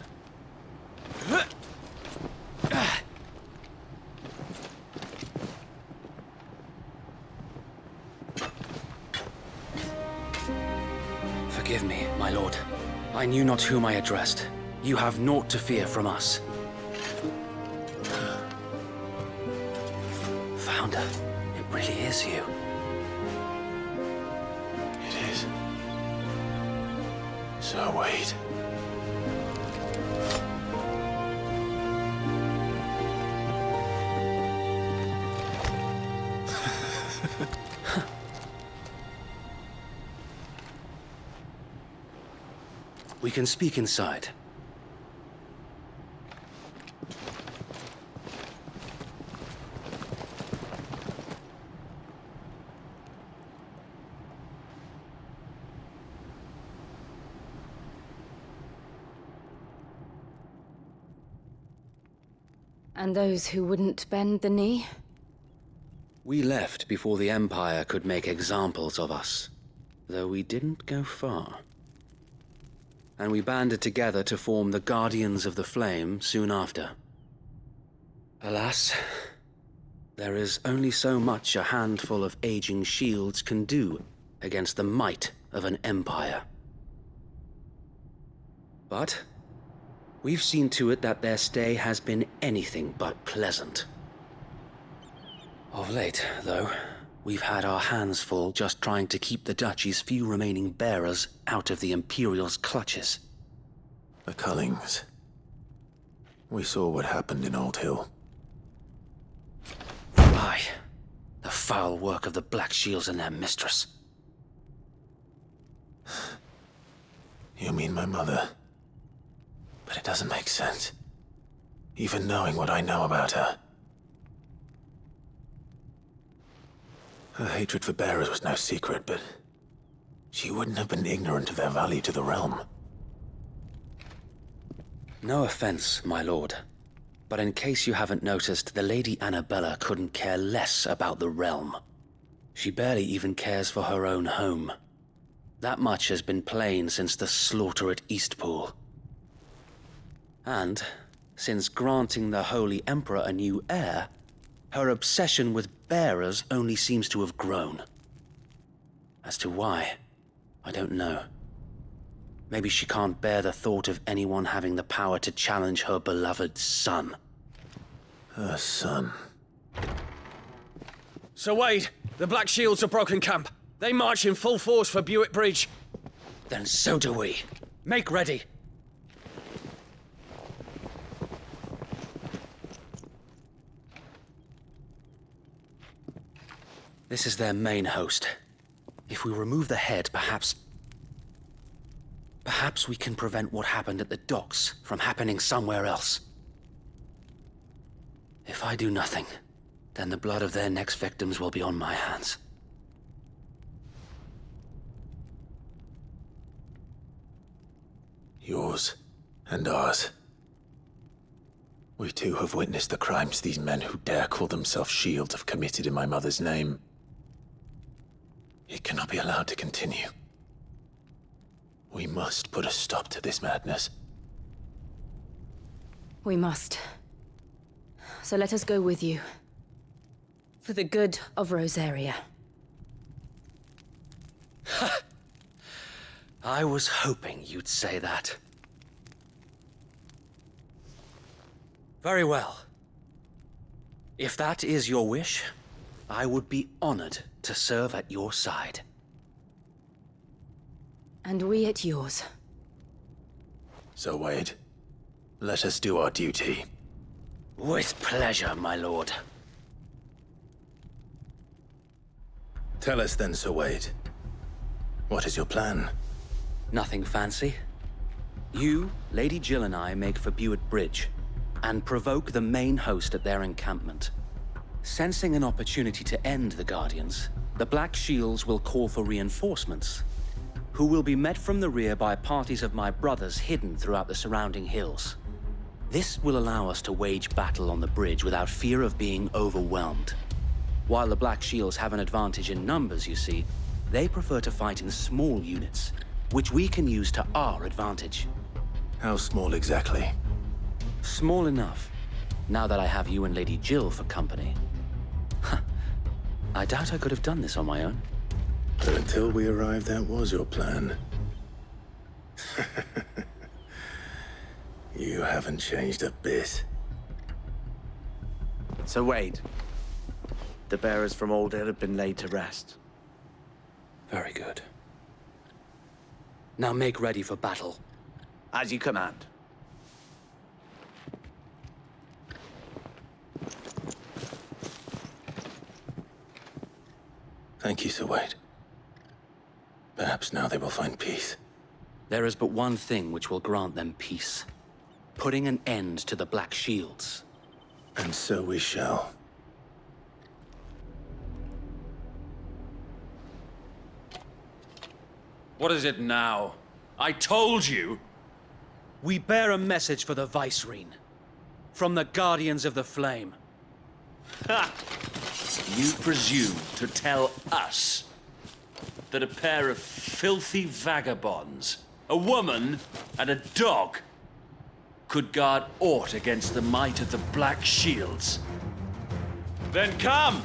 Forgive me, my lord. I knew not whom I addressed. You have naught to fear from us. Founder, it really is you. It is. So wait. We can speak inside. And those who wouldn't bend the knee? We left before the Empire could make examples of us, though we didn't go far. And we banded together to form the Guardians of the Flame soon after. Alas, there is only so much a handful of aging shields can do against the might of an empire. But we've seen to it that their stay has been anything but pleasant. Of late, though, we've had our hands full just trying to keep the Duchy's few remaining bearers out of the Imperial's clutches. The Cullings. We saw what happened in Old Hill. Aye. The foul work of the Black Shields and their mistress. You mean my mother? But it doesn't make sense. Even knowing what I know about her. Her hatred for bearers was no secret, but she wouldn't have been ignorant of their value to the realm. No offense, my lord, but in case you haven't noticed, the Lady Annabella couldn't care less about the realm. She barely even cares for her own home. That much has been plain since the slaughter at Eastpool. And, since granting the Holy Emperor a new heir, her obsession with bearers only seems to have grown. As to why, I don't know. Maybe she can't bear the thought of anyone having the power to challenge her beloved son. Her son. Sir Wade, the Black Shields have broken camp. They march in full force for Buick Bridge. Then so do we. Make ready. This is their main host. If we remove the head, perhaps we can prevent what happened at the docks from happening somewhere else. If I do nothing, then the blood of their next victims will be on my hands. Yours and ours. We too have witnessed the crimes these men who dare call themselves shields have committed in my mother's name. It cannot be allowed to continue. We must put a stop to this madness. We must. So let us go with you. For the good of Rosaria. I was hoping you'd say that. Very well. If that is your wish, I would be honored to serve at your side. And we at yours. So, Wade, let us do our duty. With pleasure, my lord. Tell us then, Sir Wade. What is your plan? Nothing fancy. You, Lady Jill and I make for Buick Bridge, and provoke the main host at their encampment. Sensing an opportunity to end the Guardians, the Black Shields will call for reinforcements, who will be met from the rear by parties of my brothers hidden throughout the surrounding hills. This will allow us to wage battle on the bridge without fear of being overwhelmed. While the Black Shields have an advantage in numbers, you see, they prefer to fight in small units, which we can use to our advantage. How small exactly? Small enough, now that I have you and Lady Jill for company. I doubt I could have done this on my own. But until we arrived, that was your plan. You haven't changed a bit. So wait. The bearers from Alder have been laid to rest. Very good. Now make ready for battle. As you command. Thank you, Sir Wade. Perhaps now they will find peace. There is but one thing which will grant them peace. Putting an end to the Black Shields. And so we shall. What is it now? I told you! We bear a message for the Vicereine. From the Guardians of the Flame. Ha! You presume to tell us that a pair of filthy vagabonds, a woman and a dog, could guard aught against the might of the Black Shields? Then come!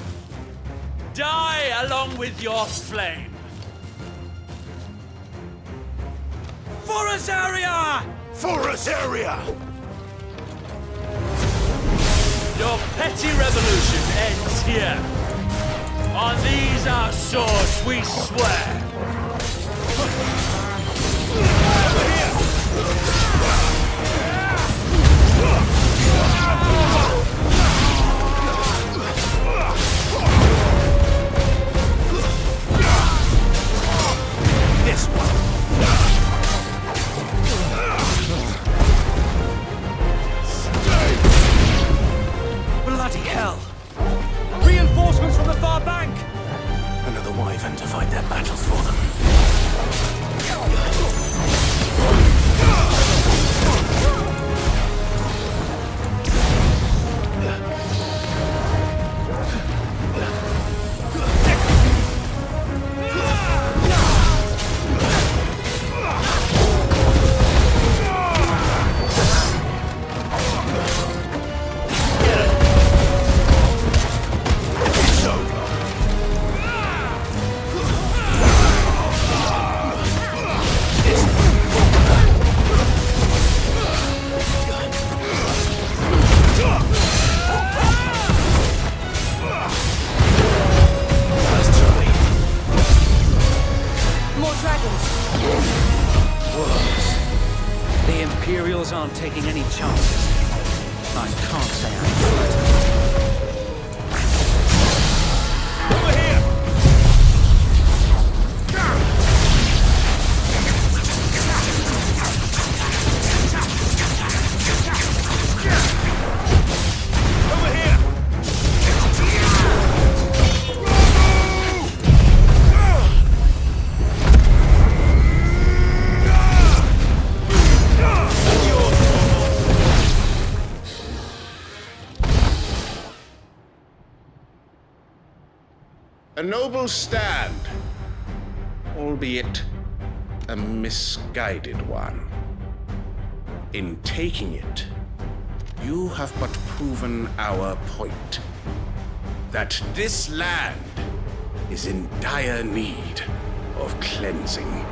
Die along with your flame! For Azaria! For Azaria! Your petty revolution ends here. On these our swords we swear. This one. Bloody hell! Reinforcements from the far bank! Another wyvern to fight their battles for them. Aren't taking any chances. I can't say I'm frightened. Over here! Over here! A noble stand, albeit a misguided one. In taking it, you have but proven our point. That this land is in dire need of cleansing.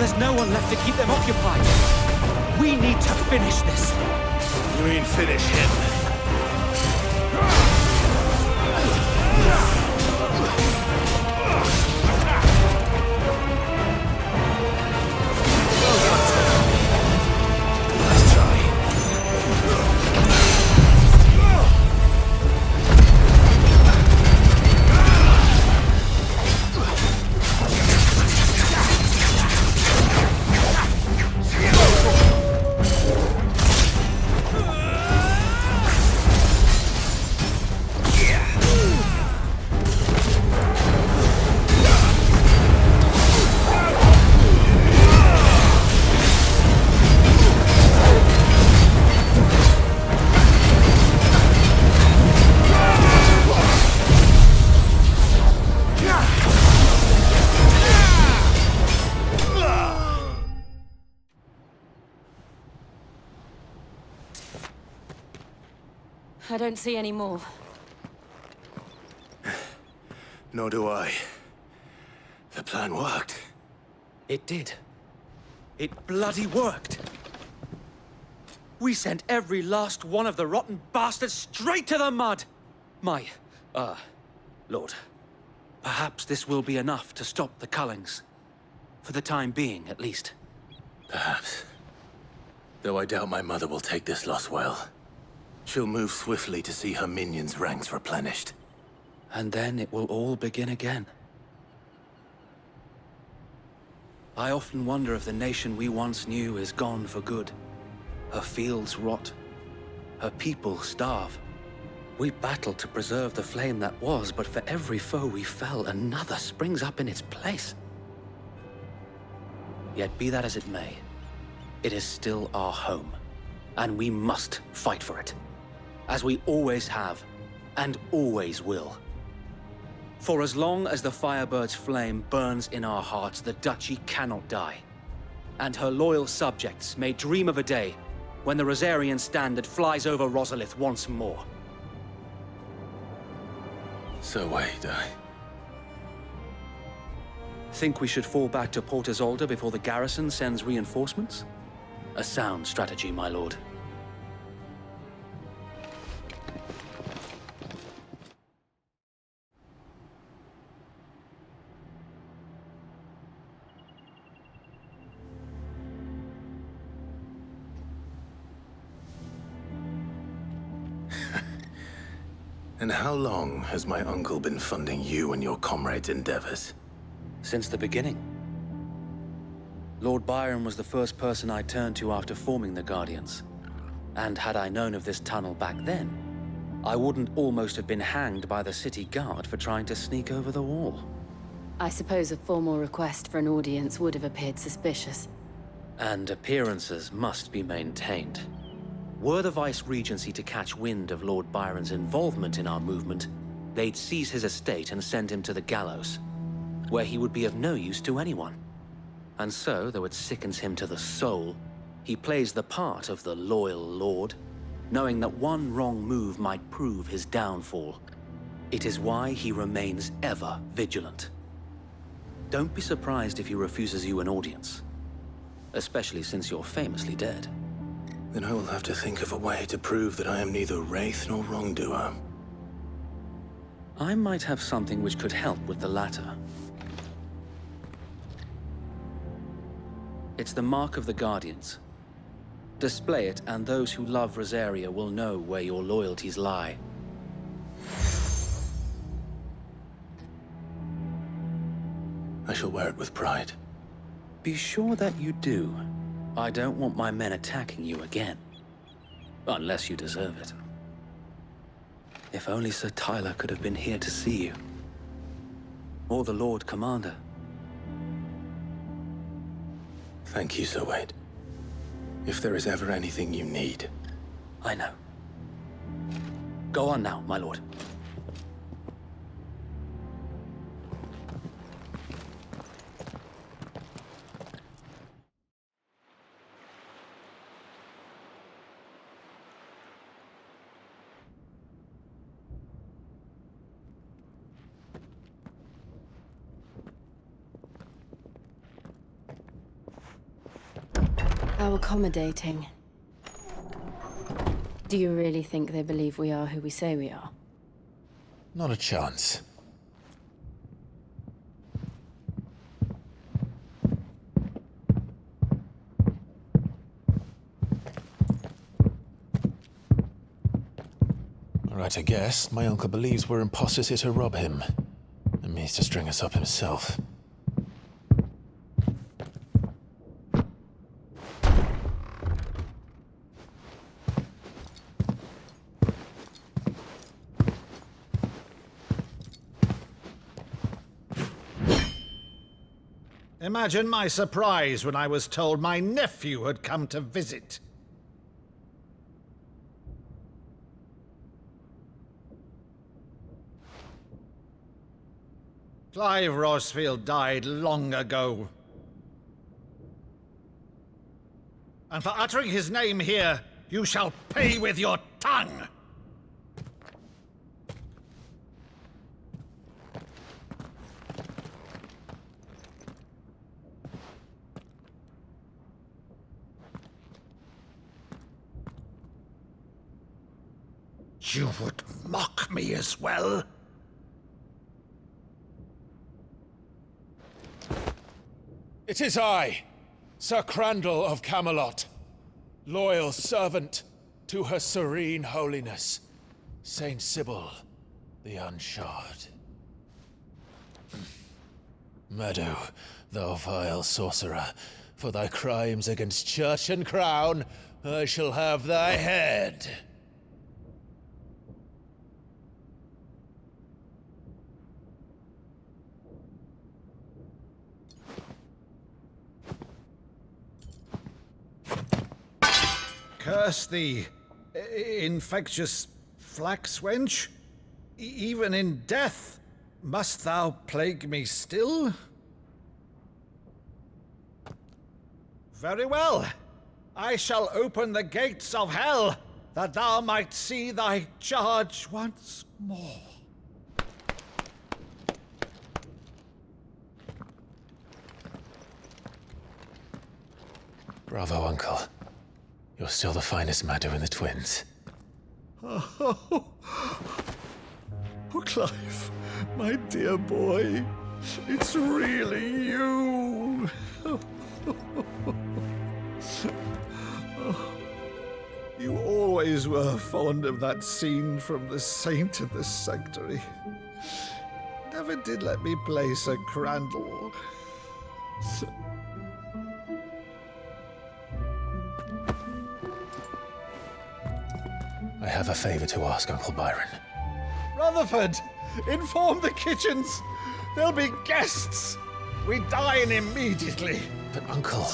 there's no one left to keep them occupied. We need to finish this. You mean finish him? Let's try. I don't see any more. Nor do I. The plan worked. It did. It bloody worked. We sent every last one of the rotten bastards straight to the mud! Lord, perhaps this will be enough to stop the Cullings. For the time being, at least. Perhaps. Though I doubt my mother will take this loss well. She'll move swiftly to see her minions' ranks replenished. And then it will all begin again. I often wonder if the nation we once knew is gone for good. Her fields rot. Her people starve. We battled to preserve the flame that was, but for every foe we fell, another springs up in its place. Yet be that as it may, it is still our home, and we must fight for it. As we always have, and always will. For as long as the Firebird's flame burns in our hearts, the Duchy cannot die. And her loyal subjects may dream of a day when the Rosarian standard flies over Rosalith once more. So wait, Think we should fall back to Port Isolde before the garrison sends reinforcements? A sound strategy, my lord. And how long has my uncle been funding you and your comrades' endeavors? Since the beginning. Lord Byron was the first person I turned to after forming the Guardians. And had I known of this tunnel back then, I wouldn't almost have been hanged by the city guard for trying to sneak over the wall. I suppose a formal request for an audience would have appeared suspicious. And appearances must be maintained. Were the Vice-Regency to catch wind of Lord Byron's involvement in our movement, they'd seize his estate and send him to the gallows, where he would be of no use to anyone. And so, though it sickens him to the soul, he plays the part of the loyal lord, knowing that one wrong move might prove his downfall. It is why he remains ever vigilant. Don't be surprised if he refuses you an audience, especially since you're famously dead. Then I will have to think of a way to prove that I am neither wraith nor wrongdoer. I might have something which could help with the latter. It's the mark of the Guardians. Display it, and those who love Rosaria will know where your loyalties lie. I shall wear it with pride. Be sure that you do. I don't want my men attacking you again. Unless you deserve it. If only Sir Tyler could have been here to see you. Or the Lord Commander. Thank you, Sir Wade. If there is ever anything you need. I know. Go on now, my lord. How accommodating. Do you really think they believe we are who we say we are? Not a chance. Alright, I guess. My uncle believes we're imposters here to rob him. And means to string us up himself. Imagine my surprise when I was told my nephew had come to visit. Clive Rosfield died long ago. And for uttering his name here, you shall pay with your tongue! You would mock me as well? It is I, Sir Crandall of Camelot, loyal servant to Her Serene Holiness, Saint Sybil the Unshod. Meadow, thou vile sorcerer, for thy crimes against church and crown, I shall have thy head. Curse thee, infectious flax wench. Even in death, must thou plague me still? Very well. I shall open the gates of hell, that thou might see thy charge once more. Bravo, Uncle. You're still the finest Meadow in the twins. Oh, Clive, my dear boy, it's really you. You always were fond of that scene from The Saint of the Sanctuary. Never did let me play Sir Crandall. I have a favor to ask, Uncle Byron. Rutherford, inform the kitchens. There'll be guests. We dine immediately. But, Uncle...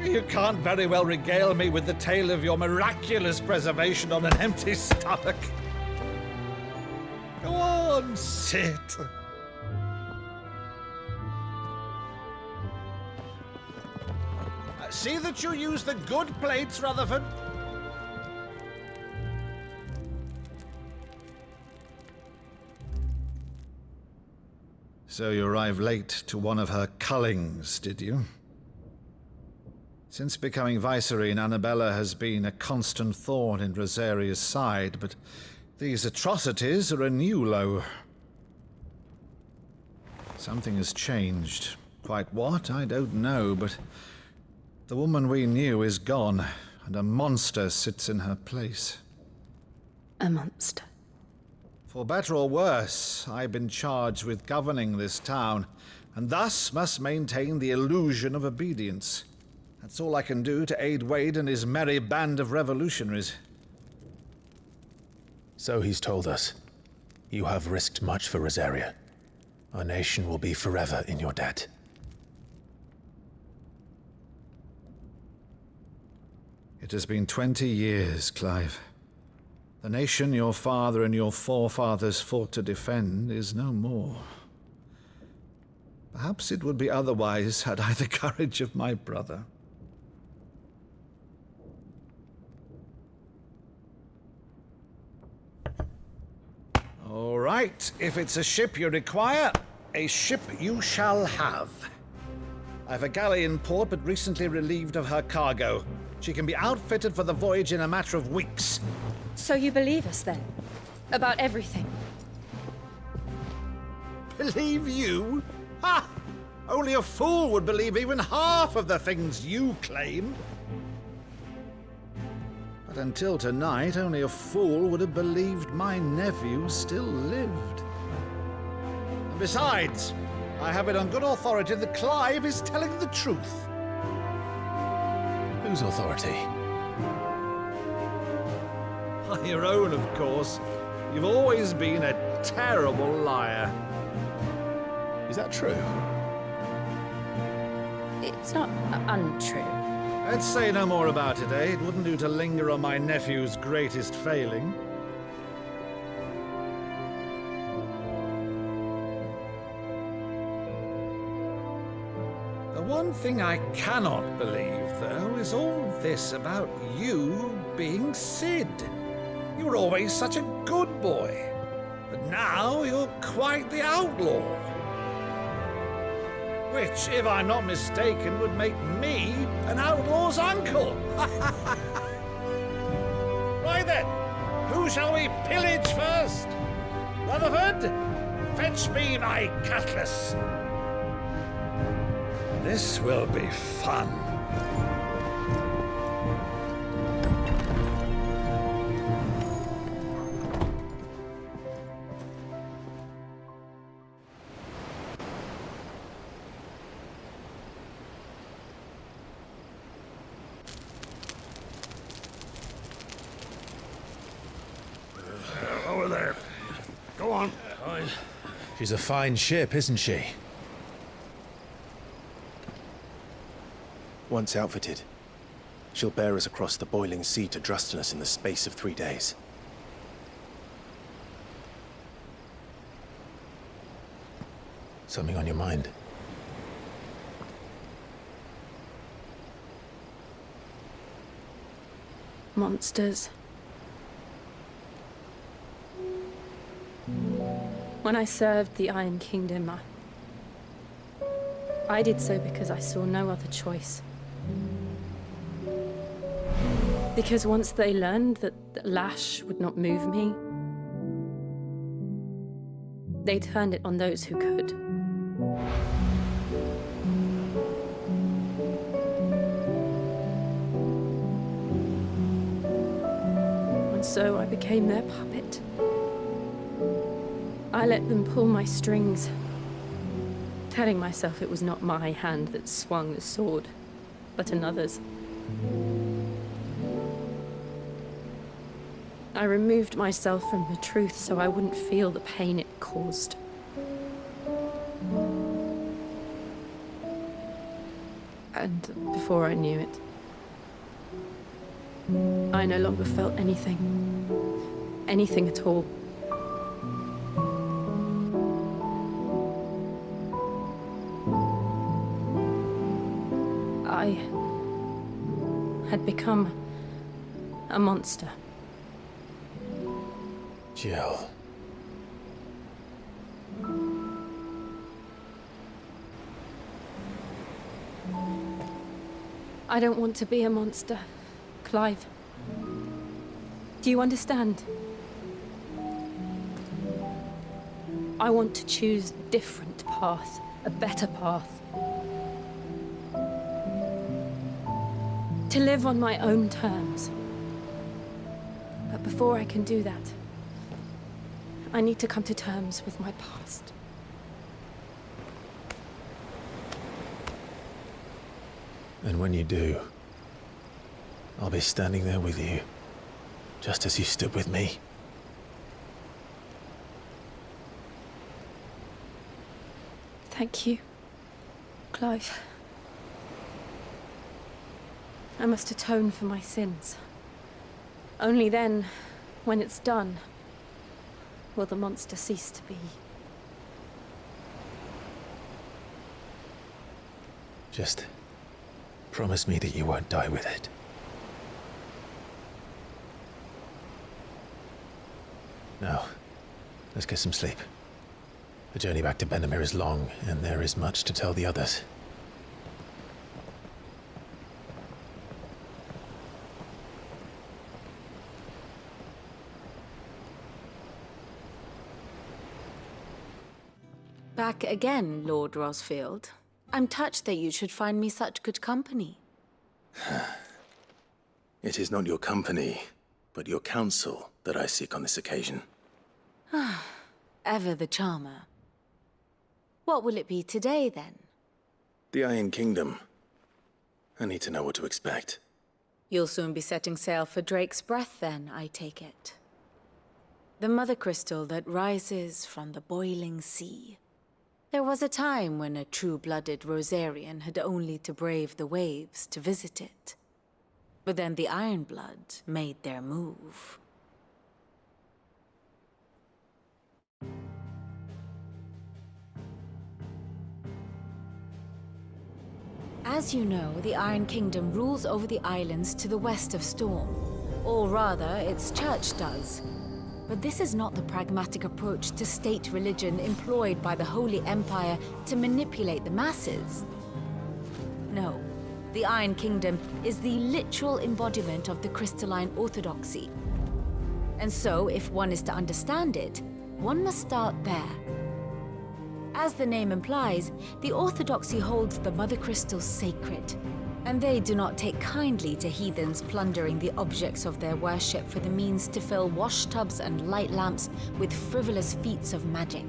You can't very well regale me with the tale of your miraculous preservation on an empty stomach. Go on, sit. See that you use the good plates, Rutherford. So you arrived late to one of her cullings, did you? Since becoming Vicereine, Annabella has been a constant thorn in Rosaria's side, but these atrocities are a new low. Something has changed. Quite what, I don't know, but the woman we knew is gone, and a monster sits in her place. A monster? For better or worse, I've been charged with governing this town, and thus must maintain the illusion of obedience. That's all I can do to aid Wade and his merry band of revolutionaries. So he's told us. You have risked much for Rosaria. Our nation will be forever in your debt. It has been 20 years, Clive. The nation your father and your forefathers fought to defend is no more. Perhaps it would be otherwise had I the courage of my brother. All right, if it's a ship you require, a ship you shall have. I've a galley in port, but recently relieved of her cargo. She can be outfitted for the voyage in a matter of weeks. So you believe us then? About everything? Believe you? Ha! Only a fool would believe even half of the things you claim. But until tonight, only a fool would have believed my nephew still lived. And besides, I have it on good authority that Clive is telling the truth. Whose authority? Your own, of course. You've always been a terrible liar. Is that true? It's not untrue. Let's say no more about it, eh? It wouldn't do to linger on my nephew's greatest failing. The one thing I cannot believe, though, is all this about you being Sid. You were always such a good boy, but now you're quite the outlaw. Which, if I'm not mistaken, would make me an outlaw's uncle. Right then, who shall we pillage first? Rutherford, fetch me my cutlass. This will be fun. Over there. Go on. She's a fine ship, isn't she? Once outfitted, she'll bear us across the boiling sea to Drustenus in the space of 3 days. Something on your mind? Monsters. When I served the Iron Kingdom, I did so because I saw no other choice. Because once they learned that the lash would not move me, they turned it on those who could. And so I became their puppet. I let them pull my strings, telling myself it was not my hand that swung the sword, but another's. I removed myself from the truth so I wouldn't feel the pain it caused. And before I knew it, I no longer felt anything. Anything at all. I had become a monster. Jill. I don't want to be a monster, Clive. Do you understand? I want to choose a different path, a better path. To live on my own terms. But before I can do that, I need to come to terms with my past. And when you do, I'll be standing there with you, just as you stood with me. Thank you, Clive. I must atone for my sins. Only then, when it's done, will the monster cease to be. Just promise me that you won't die with it. Now, let's get some sleep. The journey back to Benamir is long, and there is much to tell the others. Back again, Lord Rosfield. I'm touched that you should find me such good company. It is not your company, but your counsel that I seek on this occasion. Ever the charmer. What will it be today, then? The Iron Kingdom. I need to know what to expect. You'll soon be setting sail for Drake's Breath, then, I take it. The mother crystal that rises from the boiling sea. There was a time when a true-blooded Rosarian had only to brave the waves to visit it. But then the Ironblood made their move. As you know, the Iron Kingdom rules over the islands to the west of Storm. Or rather, its church does. But this is not the pragmatic approach to state religion employed by the Holy Empire to manipulate the masses. No, the Iron Kingdom is the literal embodiment of the crystalline orthodoxy. And so, if one is to understand it, one must start there. As the name implies, the orthodoxy holds the mother crystals sacred, and they do not take kindly to heathens plundering the objects of their worship for the means to fill washtubs and light lamps with frivolous feats of magic.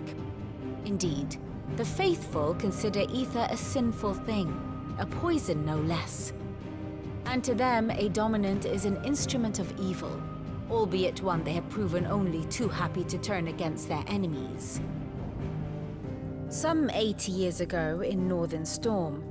Indeed, the faithful consider ether a sinful thing, a poison no less. And to them, a dominant is an instrument of evil, albeit one they have proven only too happy to turn against their enemies. Some 80 years ago in Northern Storm,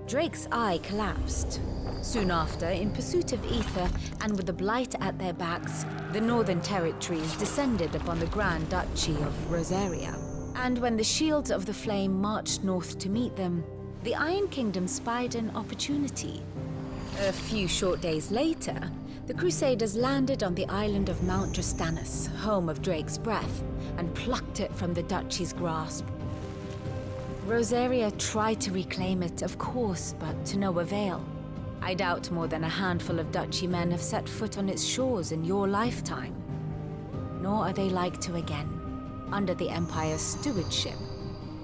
Drake's eye collapsed. Soon after, in pursuit of ether and with the Blight at their backs, the Northern Territories descended upon the Grand Duchy of Rosaria. And when the Shields of the Flame marched north to meet them, the Iron Kingdom spied an opportunity. A few short days later, the Crusaders landed on the island of Mount Drastanus, home of Drake's Breath, and plucked it from the Duchy's grasp. Rosaria tried to reclaim it, of course, but to no avail. I doubt more than a handful of Duchy men have set foot on its shores in your lifetime. Nor are they like to again, under the Empire's stewardship,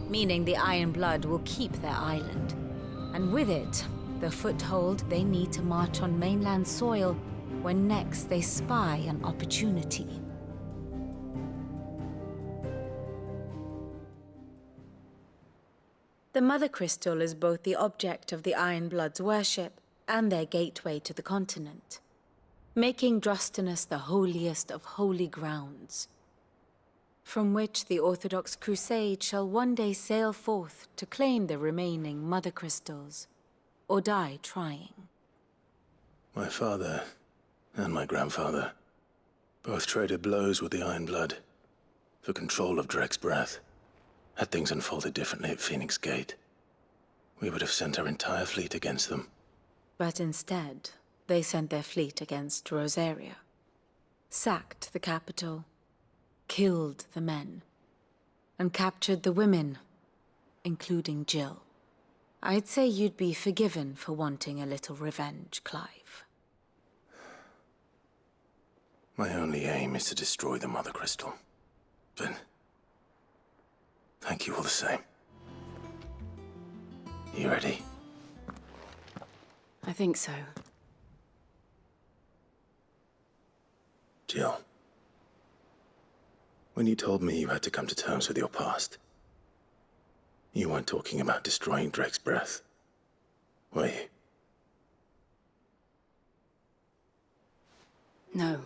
meaning the Iron Blood will keep their island, and with it, the foothold they need to march on mainland soil when next they spy an opportunity. The Mother Crystal is both the object of the Iron Blood's worship and their gateway to the continent, making Drastanus the holiest of holy grounds, from which the Orthodox Crusade shall one day sail forth to claim the remaining Mother Crystals, or die trying. My father and my grandfather both traded blows with the Iron Blood for control of Drake's Breath. Had things unfolded differently at Phoenix Gate, we would have sent our entire fleet against them. But instead, they sent their fleet against Rosaria, sacked the capital, killed the men, and captured the women, including Jill. I'd say you'd be forgiven for wanting a little revenge, Clive. My only aim is to destroy the Mother Crystal. But thank you all the same. You ready? I think so. Jill, when you told me you had to come to terms with your past, you weren't talking about destroying Drake's Breath, were you? No.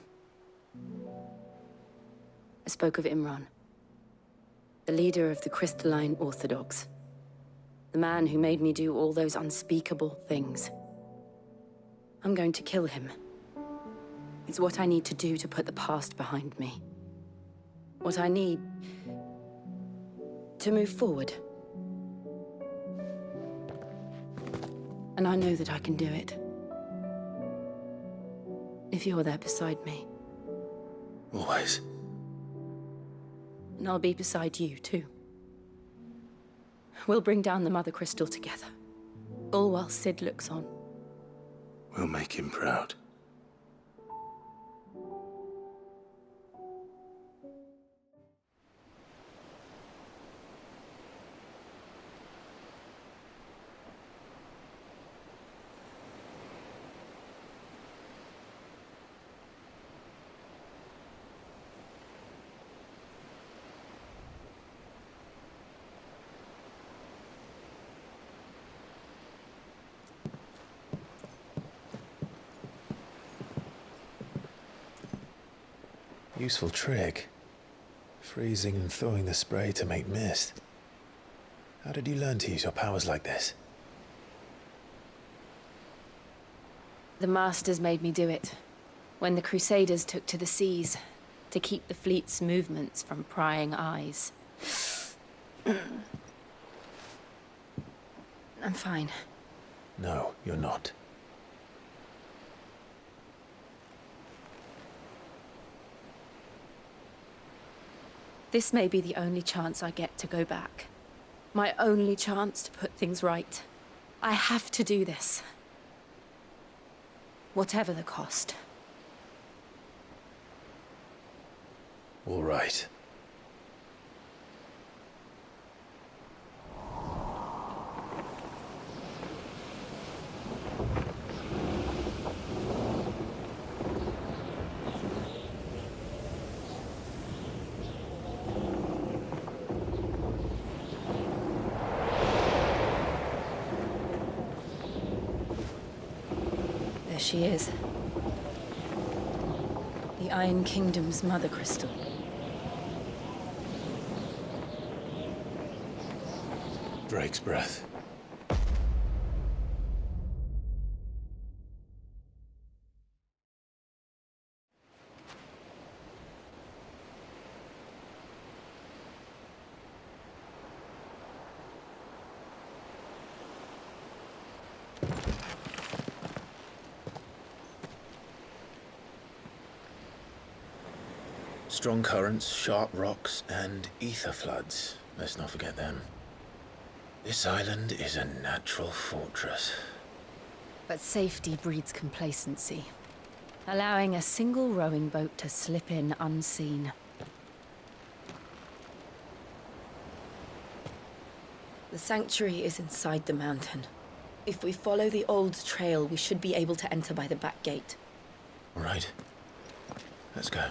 I spoke of Imran, the leader of the Crystalline Orthodox. The man who made me do all those unspeakable things. I'm going to kill him. It's what I need to do to put the past behind me. What I need to move forward. And I know that I can do it. If you're there beside me. Always. And I'll be beside you, too. We'll bring down the Mother Crystal together. All while Sid looks on. We'll make him proud. Useful trick. Freezing and throwing the spray to make mist. How did you learn to use your powers like this? The Masters made me do it. When the Crusaders took to the seas, to keep the fleet's movements from prying eyes. I'm fine. No, you're not. This may be the only chance I get to go back. My only chance to put things right. I have to do this. Whatever the cost. All right. There she is. The Iron Kingdom's mother crystal. Drake's breath. Strong currents, sharp rocks, and ether floods. Let's not forget them. This island is a natural fortress. But safety breeds complacency. Allowing a single rowing boat to slip in unseen. The sanctuary is inside the mountain. If we follow the old trail, we should be able to enter by the back gate. All right. Let's go.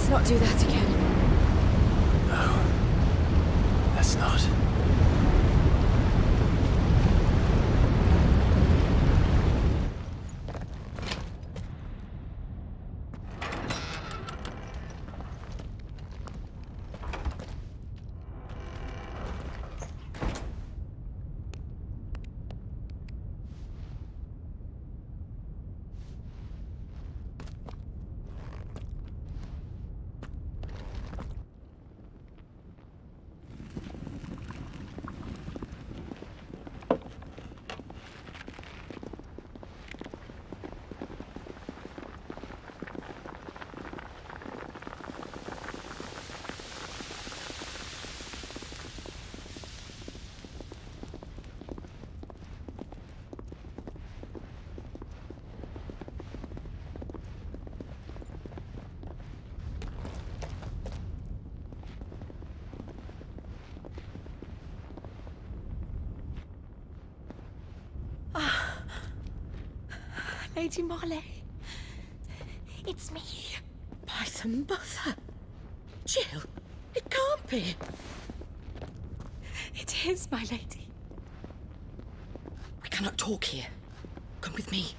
Not do that again. No. Let's not. Lady Marley. It's me. Python Mother. Jill, it can't be. It is, my lady. We cannot talk here. Come with me.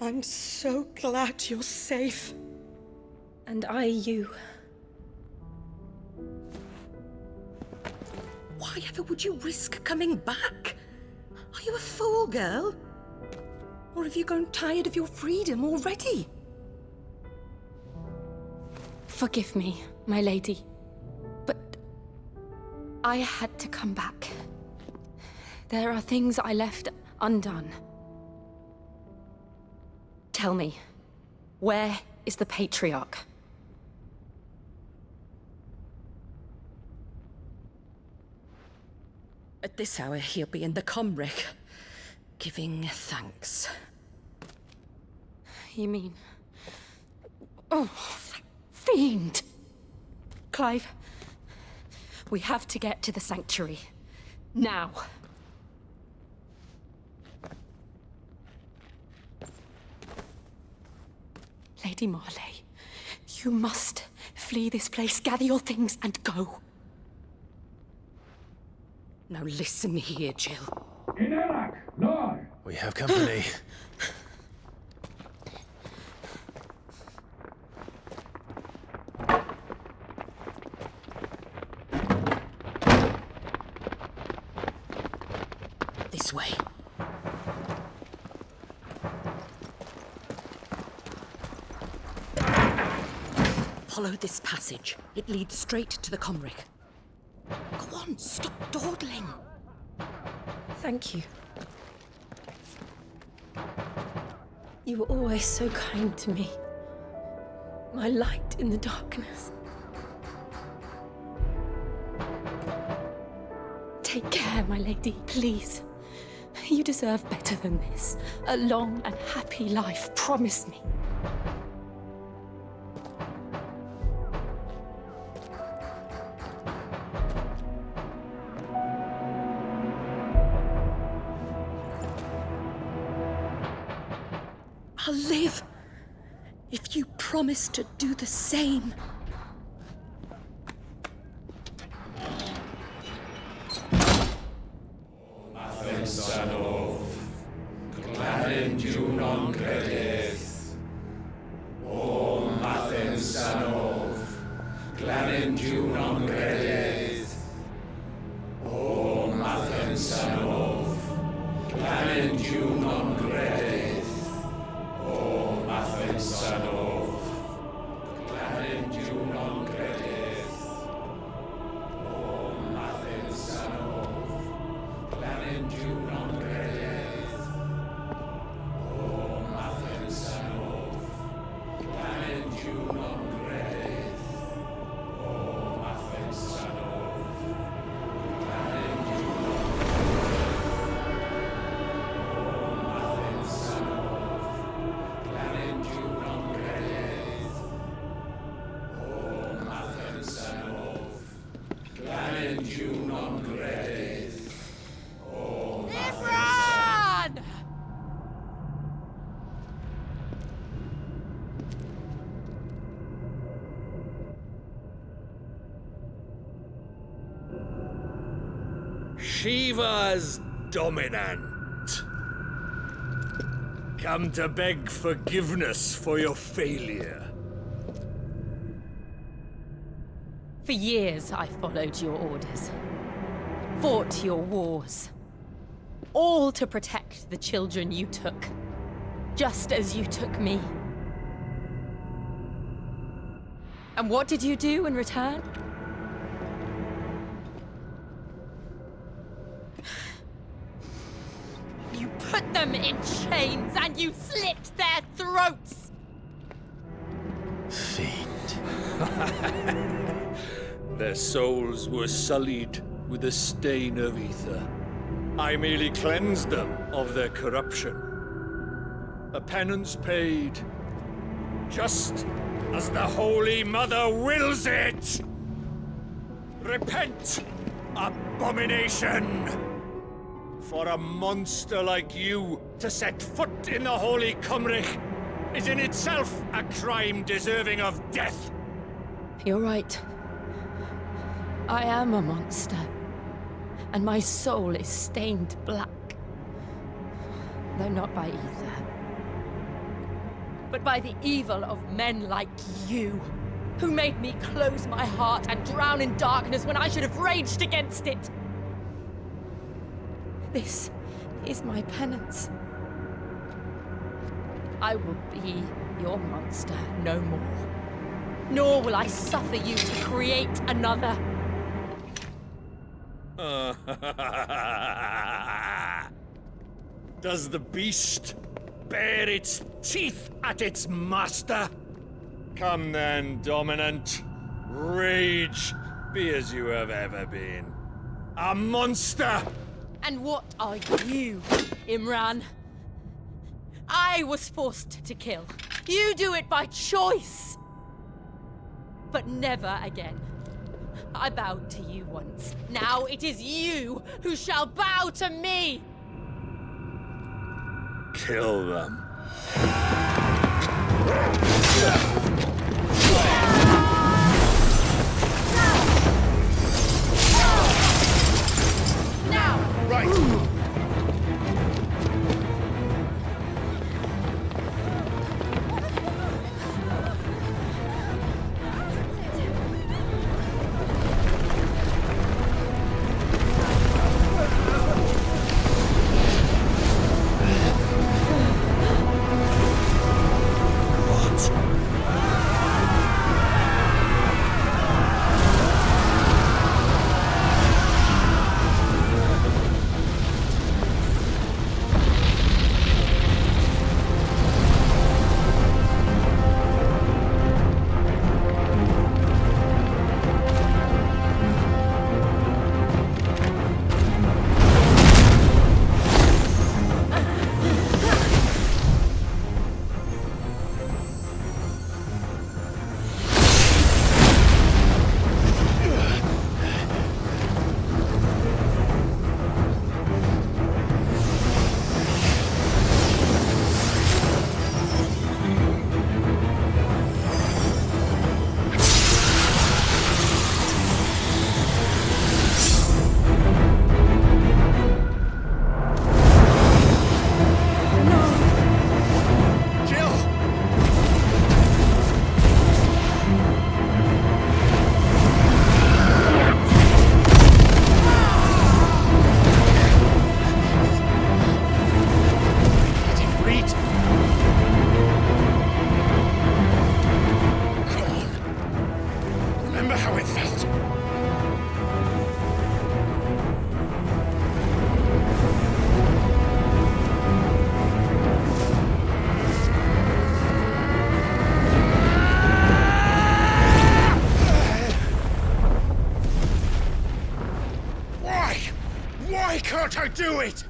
I'm so glad you're safe. And I you. Why ever would you risk coming back? Are you a fool, girl? Or have you grown tired of your freedom already? Forgive me, my lady, but I had to come back. There are things I left undone. Tell me, where is the Patriarch? At this hour, he'll be in the Comric, giving thanks. You mean... Oh, that fiend! Clive, we have to get to the sanctuary. Now. Lady Marley, you must flee this place, gather your things, and go. Now listen here, Jill. We have company. This way. Follow this passage. It leads straight to the Comric. Go on, stop dawdling. Thank you. You were always so kind to me. My light in the darkness. Take care, my lady, please. You deserve better than this. A long and happy life, promise me. I'll live if you promise to do the same. Shiva's dominant. Come to beg forgiveness for your failure. For years I followed your orders. Fought your wars. All to protect the children you took. Just as you took me. And what did you do in return? You put them in chains and you slit their throats! Fiend. Their souls were sullied with the stain of ether. I merely cleansed them of their corruption. A penance paid, just as the Holy Mother wills it! Repent, abomination! For a monster like you to set foot in the Holy Cymric is in itself a crime deserving of death. You're right. I am a monster. And my soul is stained black. Though not by ether. but by the evil of men like you, who made me close my heart and drown in darkness when I should have raged against it. This is my penance. I will be your monster no more, nor will I suffer you to create another. Does the beast bare its teeth at its master? Come then, Dominant. Rage, be as you have ever been. A monster! And what are you, Imran? I was forced to kill. You do it by choice. But never again. I bowed to you once. Now it is you who shall bow to me! Kill them. Now! Right! Why can't I do it?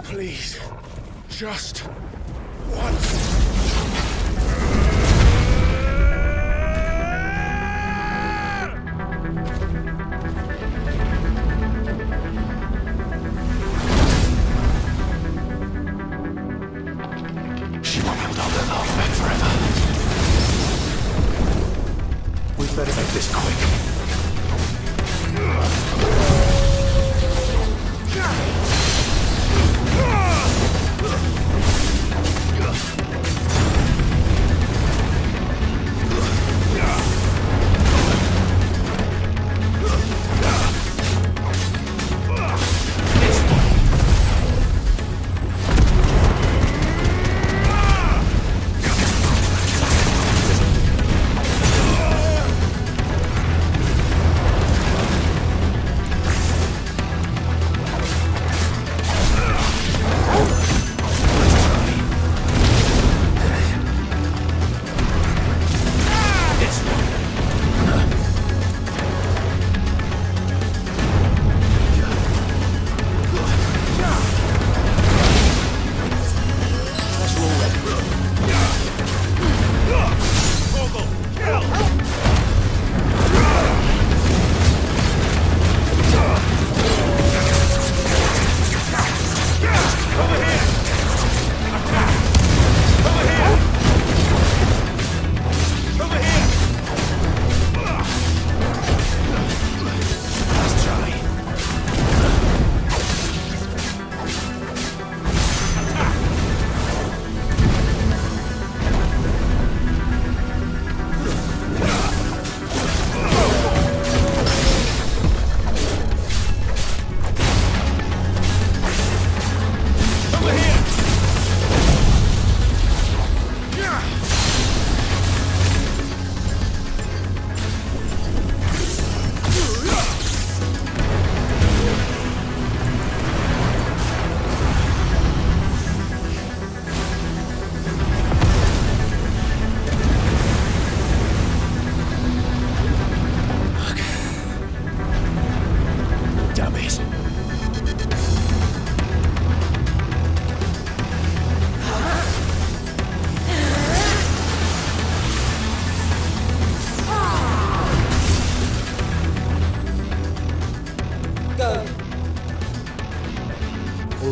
Please, just once. Shiva will not allow back forever. We better make this quick.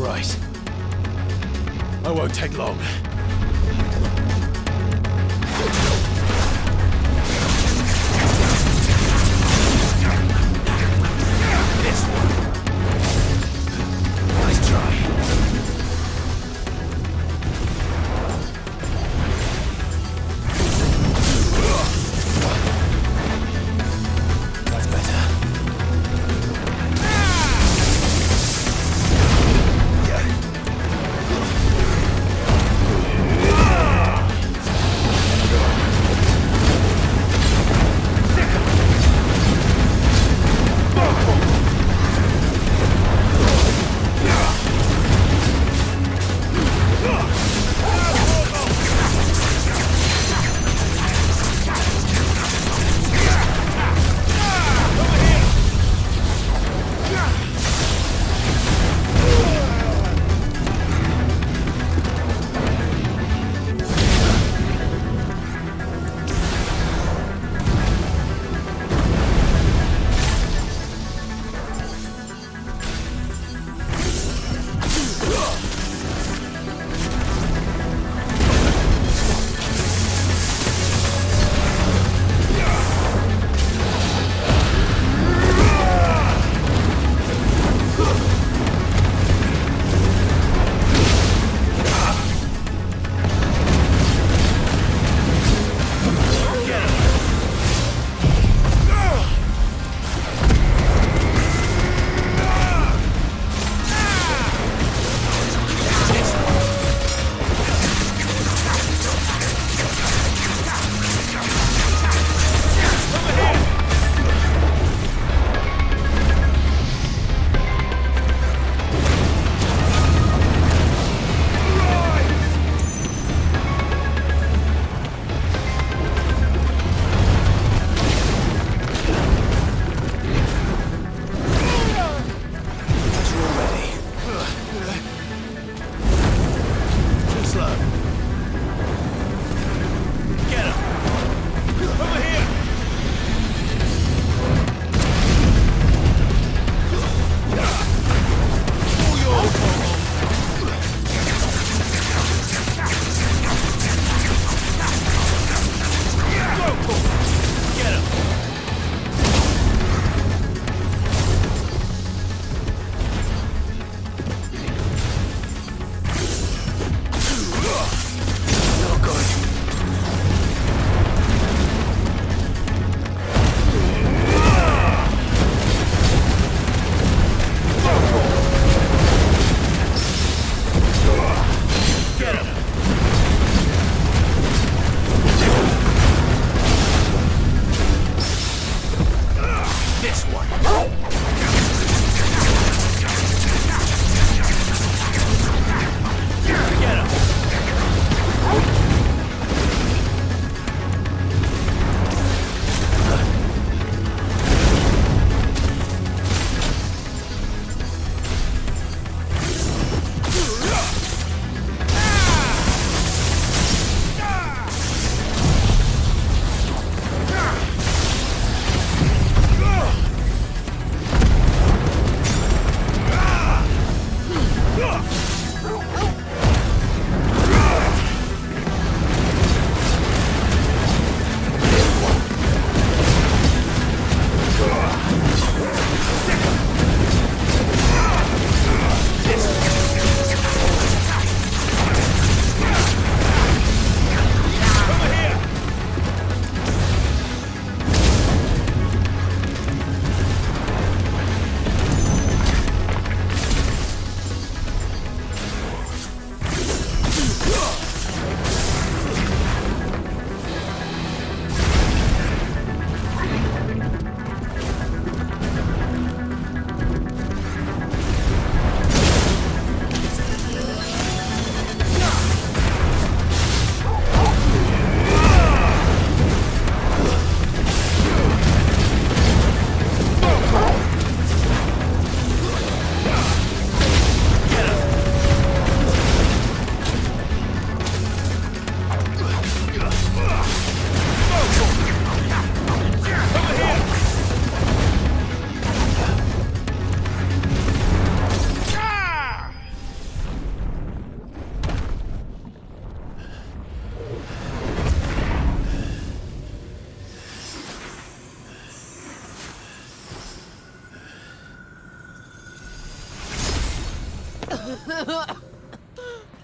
right. I won't take long. This one. Nice try. That's better.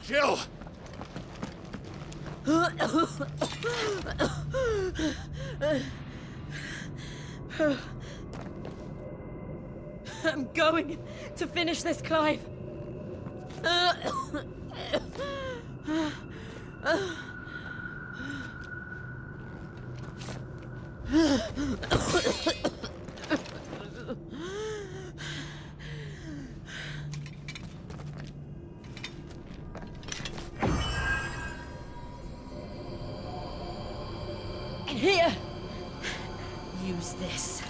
Jill! I'm going to finish this, Clive. Here! Use this.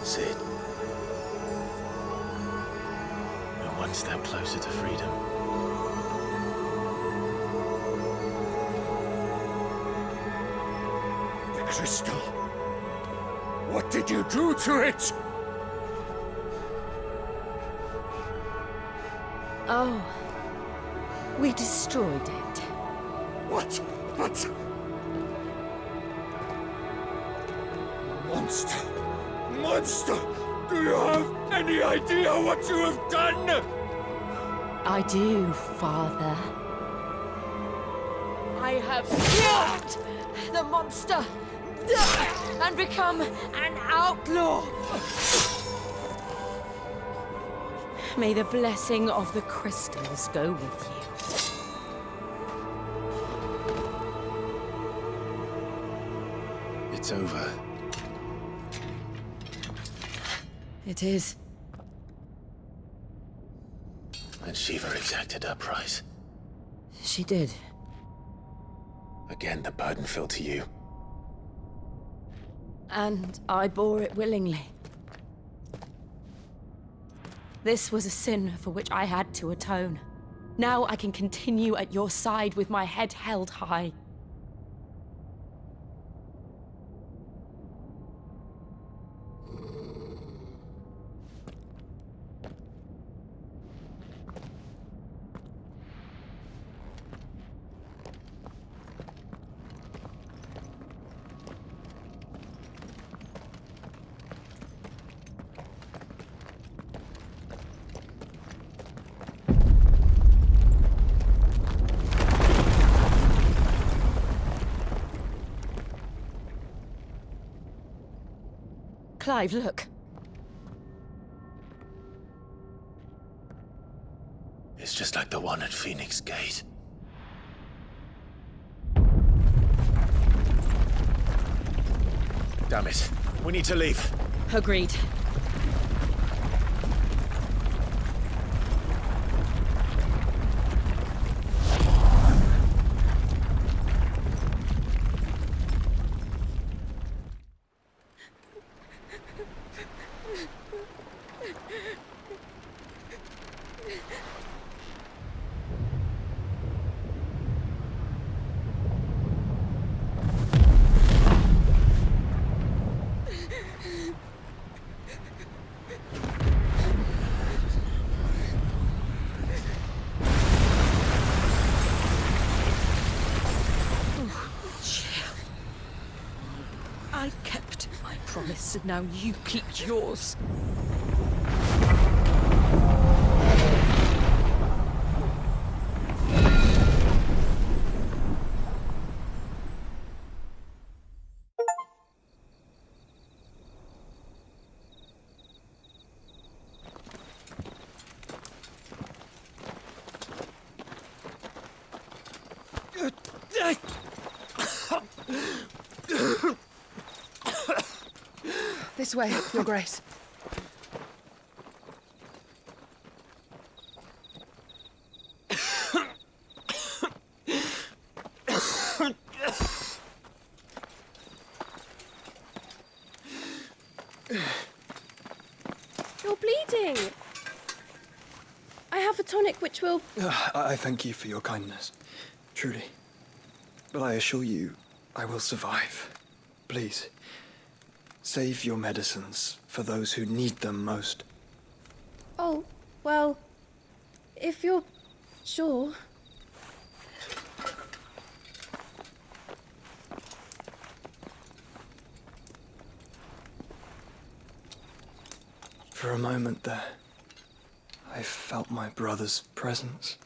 Sid. We're one step closer to freedom. The crystal. What did you do to it? Oh, we destroyed it. What? But... Monster! Monster! Do you have any idea what you have done? I do, Father. I have killed the monster and become an outlaw. May the blessing of the crystals go with you. It's over. It is. And Shiva exacted her price. She did. Again, the burden fell to you. And I bore it willingly. This was a sin for which I had to atone. Now I can continue at your side with my head held high. Clive, look. It's just like the one at Phoenix Gate. Damn it. We need to leave. Agreed. I kept my promise, and now you keep yours. This way, Your Grace. You're bleeding. I have a tonic which will... I thank you for your kindness, truly. But I assure you, I will survive. Please, save your medicines for those who need them most. Oh, well, if you're sure. For a moment there, I felt my brother's presence.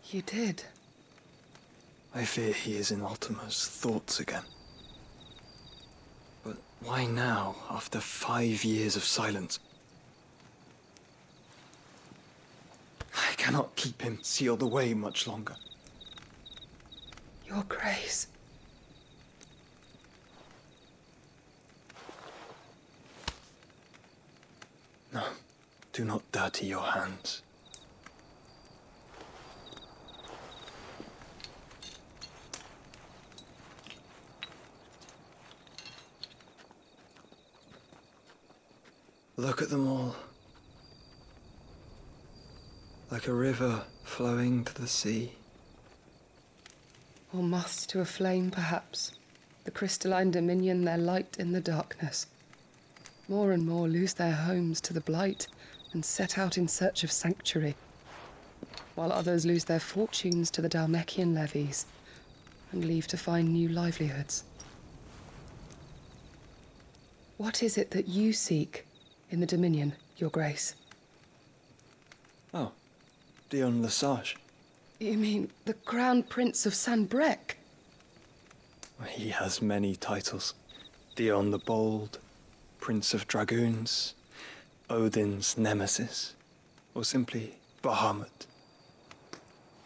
You did? I fear he is in Ultima's thoughts again. But why now, after 5 years of silence? I cannot keep him sealed away much longer. Your Grace. No, do not dirty your hands. Look at them all. Like a river flowing to the sea. Or moths to a flame, perhaps. The crystalline dominion, their light in the darkness. More and more lose their homes to the blight and set out in search of sanctuary, while others lose their fortunes to the Dhalmekian levies and leave to find new livelihoods. What is it that you seek in the Dominion, Your Grace? Oh, Dion Lesage. You mean the Crown Prince of Sanbrec? He has many titles. Dion the Bold, Prince of Dragoons, Odin's Nemesis, or simply Bahamut.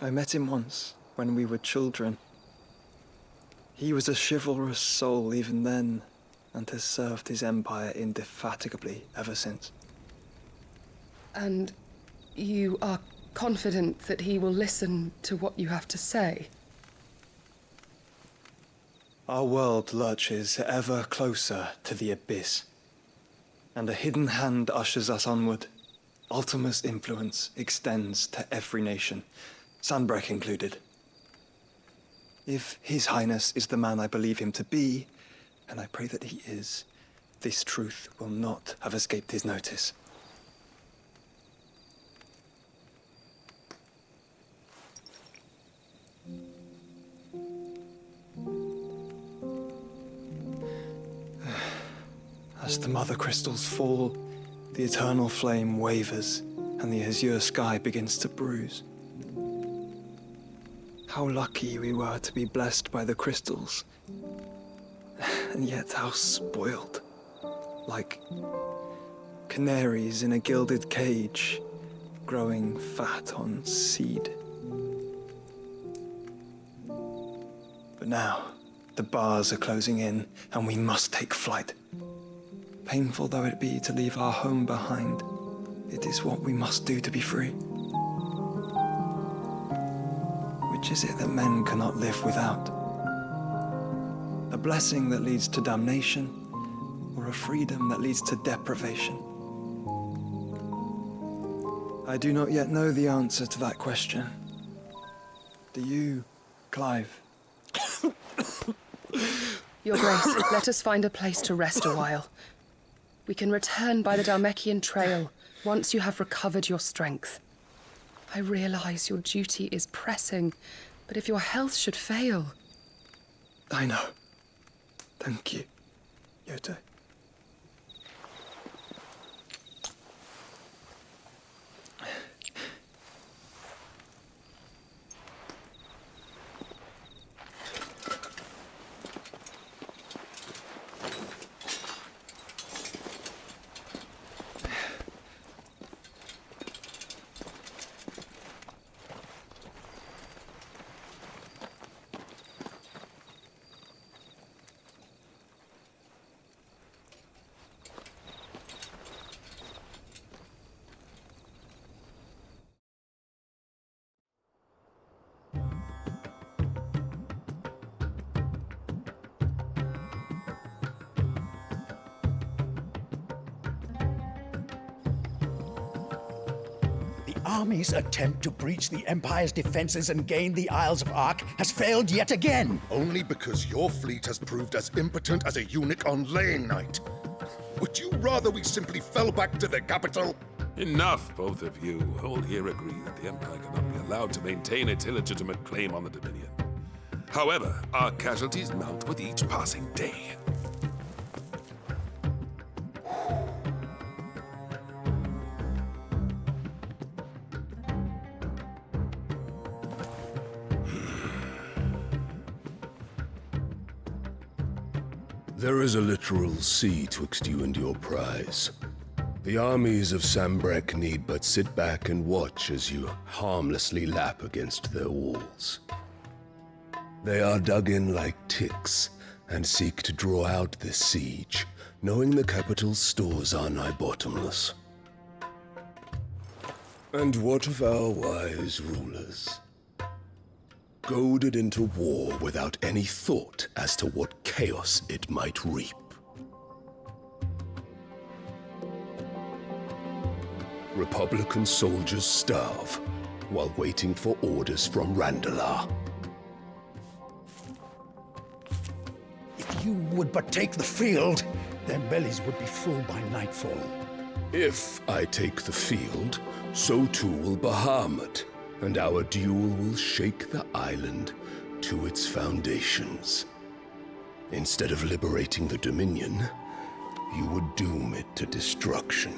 I met him once, when we were children. He was a chivalrous soul even then, and has served his empire indefatigably ever since. And you are confident that he will listen to what you have to say? Our world lurches ever closer to the abyss, and a hidden hand ushers us onward. Ultima's influence extends to every nation, Sanbrec included. If His Highness is the man I believe him to be, and I pray that he is, this truth will not have escaped his notice. As the mother crystals fall, the eternal flame wavers, and the azure sky begins to bruise. How lucky we were to be blessed by the crystals, and yet how spoiled. Like canaries in a gilded cage, growing fat on seed. But now, the bars are closing in, and we must take flight. Painful though it be to leave our home behind, it is what we must do to be free. Which is it that men cannot live without? A blessing that leads to damnation, or a freedom that leads to deprivation? I do not yet know the answer to that question. Do you, Clive? Your Grace, let us find a place to rest a while. We can return by the Dhalmekian trail once you have recovered your strength. I realize your duty is pressing, but if your health should fail... I know. Thank you, Yote. army's attempt to breach the Empire's defenses and gain the Isles of Ark has failed yet again. Only because your fleet has proved as impotent as a eunuch on laying night. Would you rather we simply fell back to the capital? Enough, both of you. All here agree that the Empire cannot be allowed to maintain its illegitimate claim on the Dominion. However, our casualties mount with each passing day. There is a literal sea twixt you and your prize. The armies of Sambrek need but sit back and watch as you harmlessly lap against their walls. They are dug in like ticks and seek to draw out this siege, knowing the capital's stores are nigh bottomless. And what of our wise rulers? Goaded into war without any thought as to what chaos it might reap. Republican soldiers starve while waiting for orders from Randalar. If you would but take the field, their bellies would be full by nightfall. If I take the field, so too will Bahamut, and our duel will shake the island to its foundations. Instead of liberating the Dominion, you would doom it to destruction.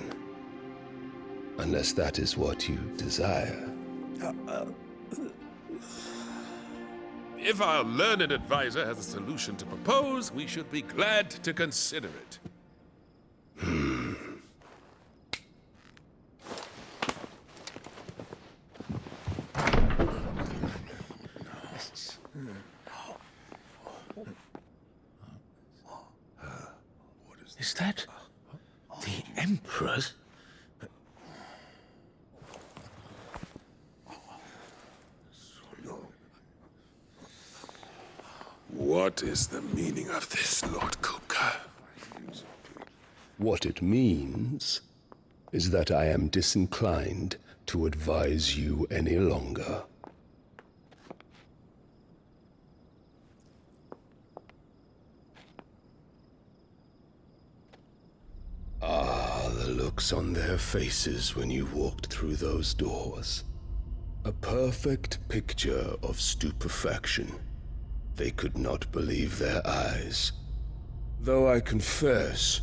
Unless that is what you desire. If our learned advisor has a solution to propose, we should be glad to consider it. Is that the Emperor's? What is the meaning of this, Lord Kupka? What it means is that I am disinclined to advise you any longer. Ah, the looks on their faces when you walked through those doors. A perfect picture of stupefaction. They could not believe their eyes. Though I confess,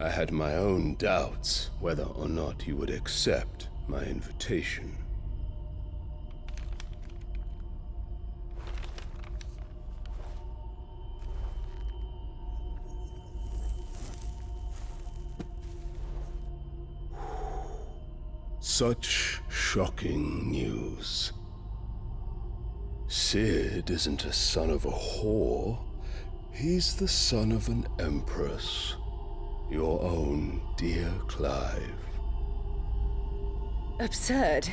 I had my own doubts whether or not you would accept my invitation. Such shocking news. Sid isn't a son of a whore. He's the son of an empress. Your own dear Clive. Absurd.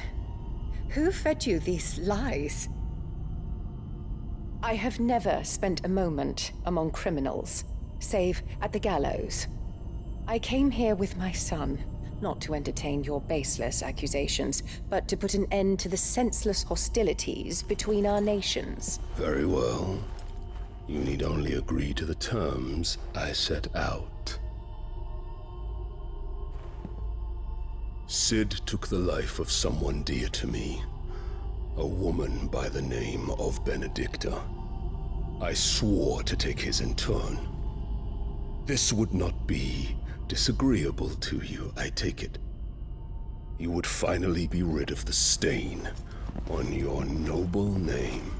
Who fed you these lies? I have never spent a moment among criminals, save at the gallows. I came here with my son, not to entertain your baseless accusations, but to put an end to the senseless hostilities between our nations. Very well. You need only agree to the terms I set out. Sid took the life of someone dear to me, a woman by the name of Benedicta. I swore to take his in turn. This would not be disagreeable to you, I take it. You would finally be rid of the stain on your noble name.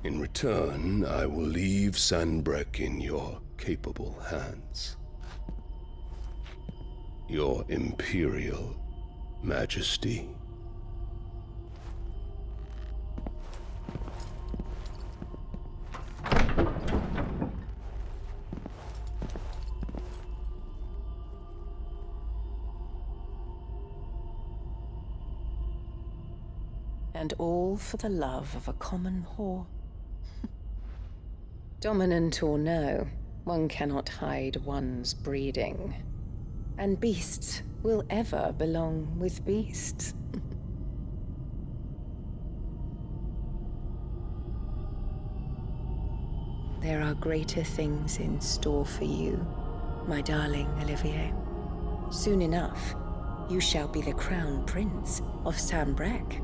In return, I will leave Sanbreque in your capable hands. Your Imperial Majesty. And all for the love of a common whore. Dominant or no, one cannot hide one's breeding. And beasts will ever belong with beasts. There are greater things in store for you, my darling Olivier. Soon enough, you shall be the crown prince of Sambrec.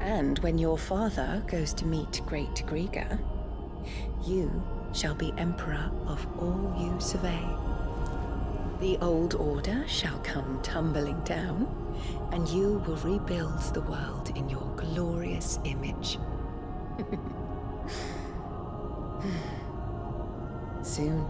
And when your father goes to meet Great Grieger, you shall be emperor of all you survey. The old order shall come tumbling down, and you will rebuild the world in your glorious image. Soon,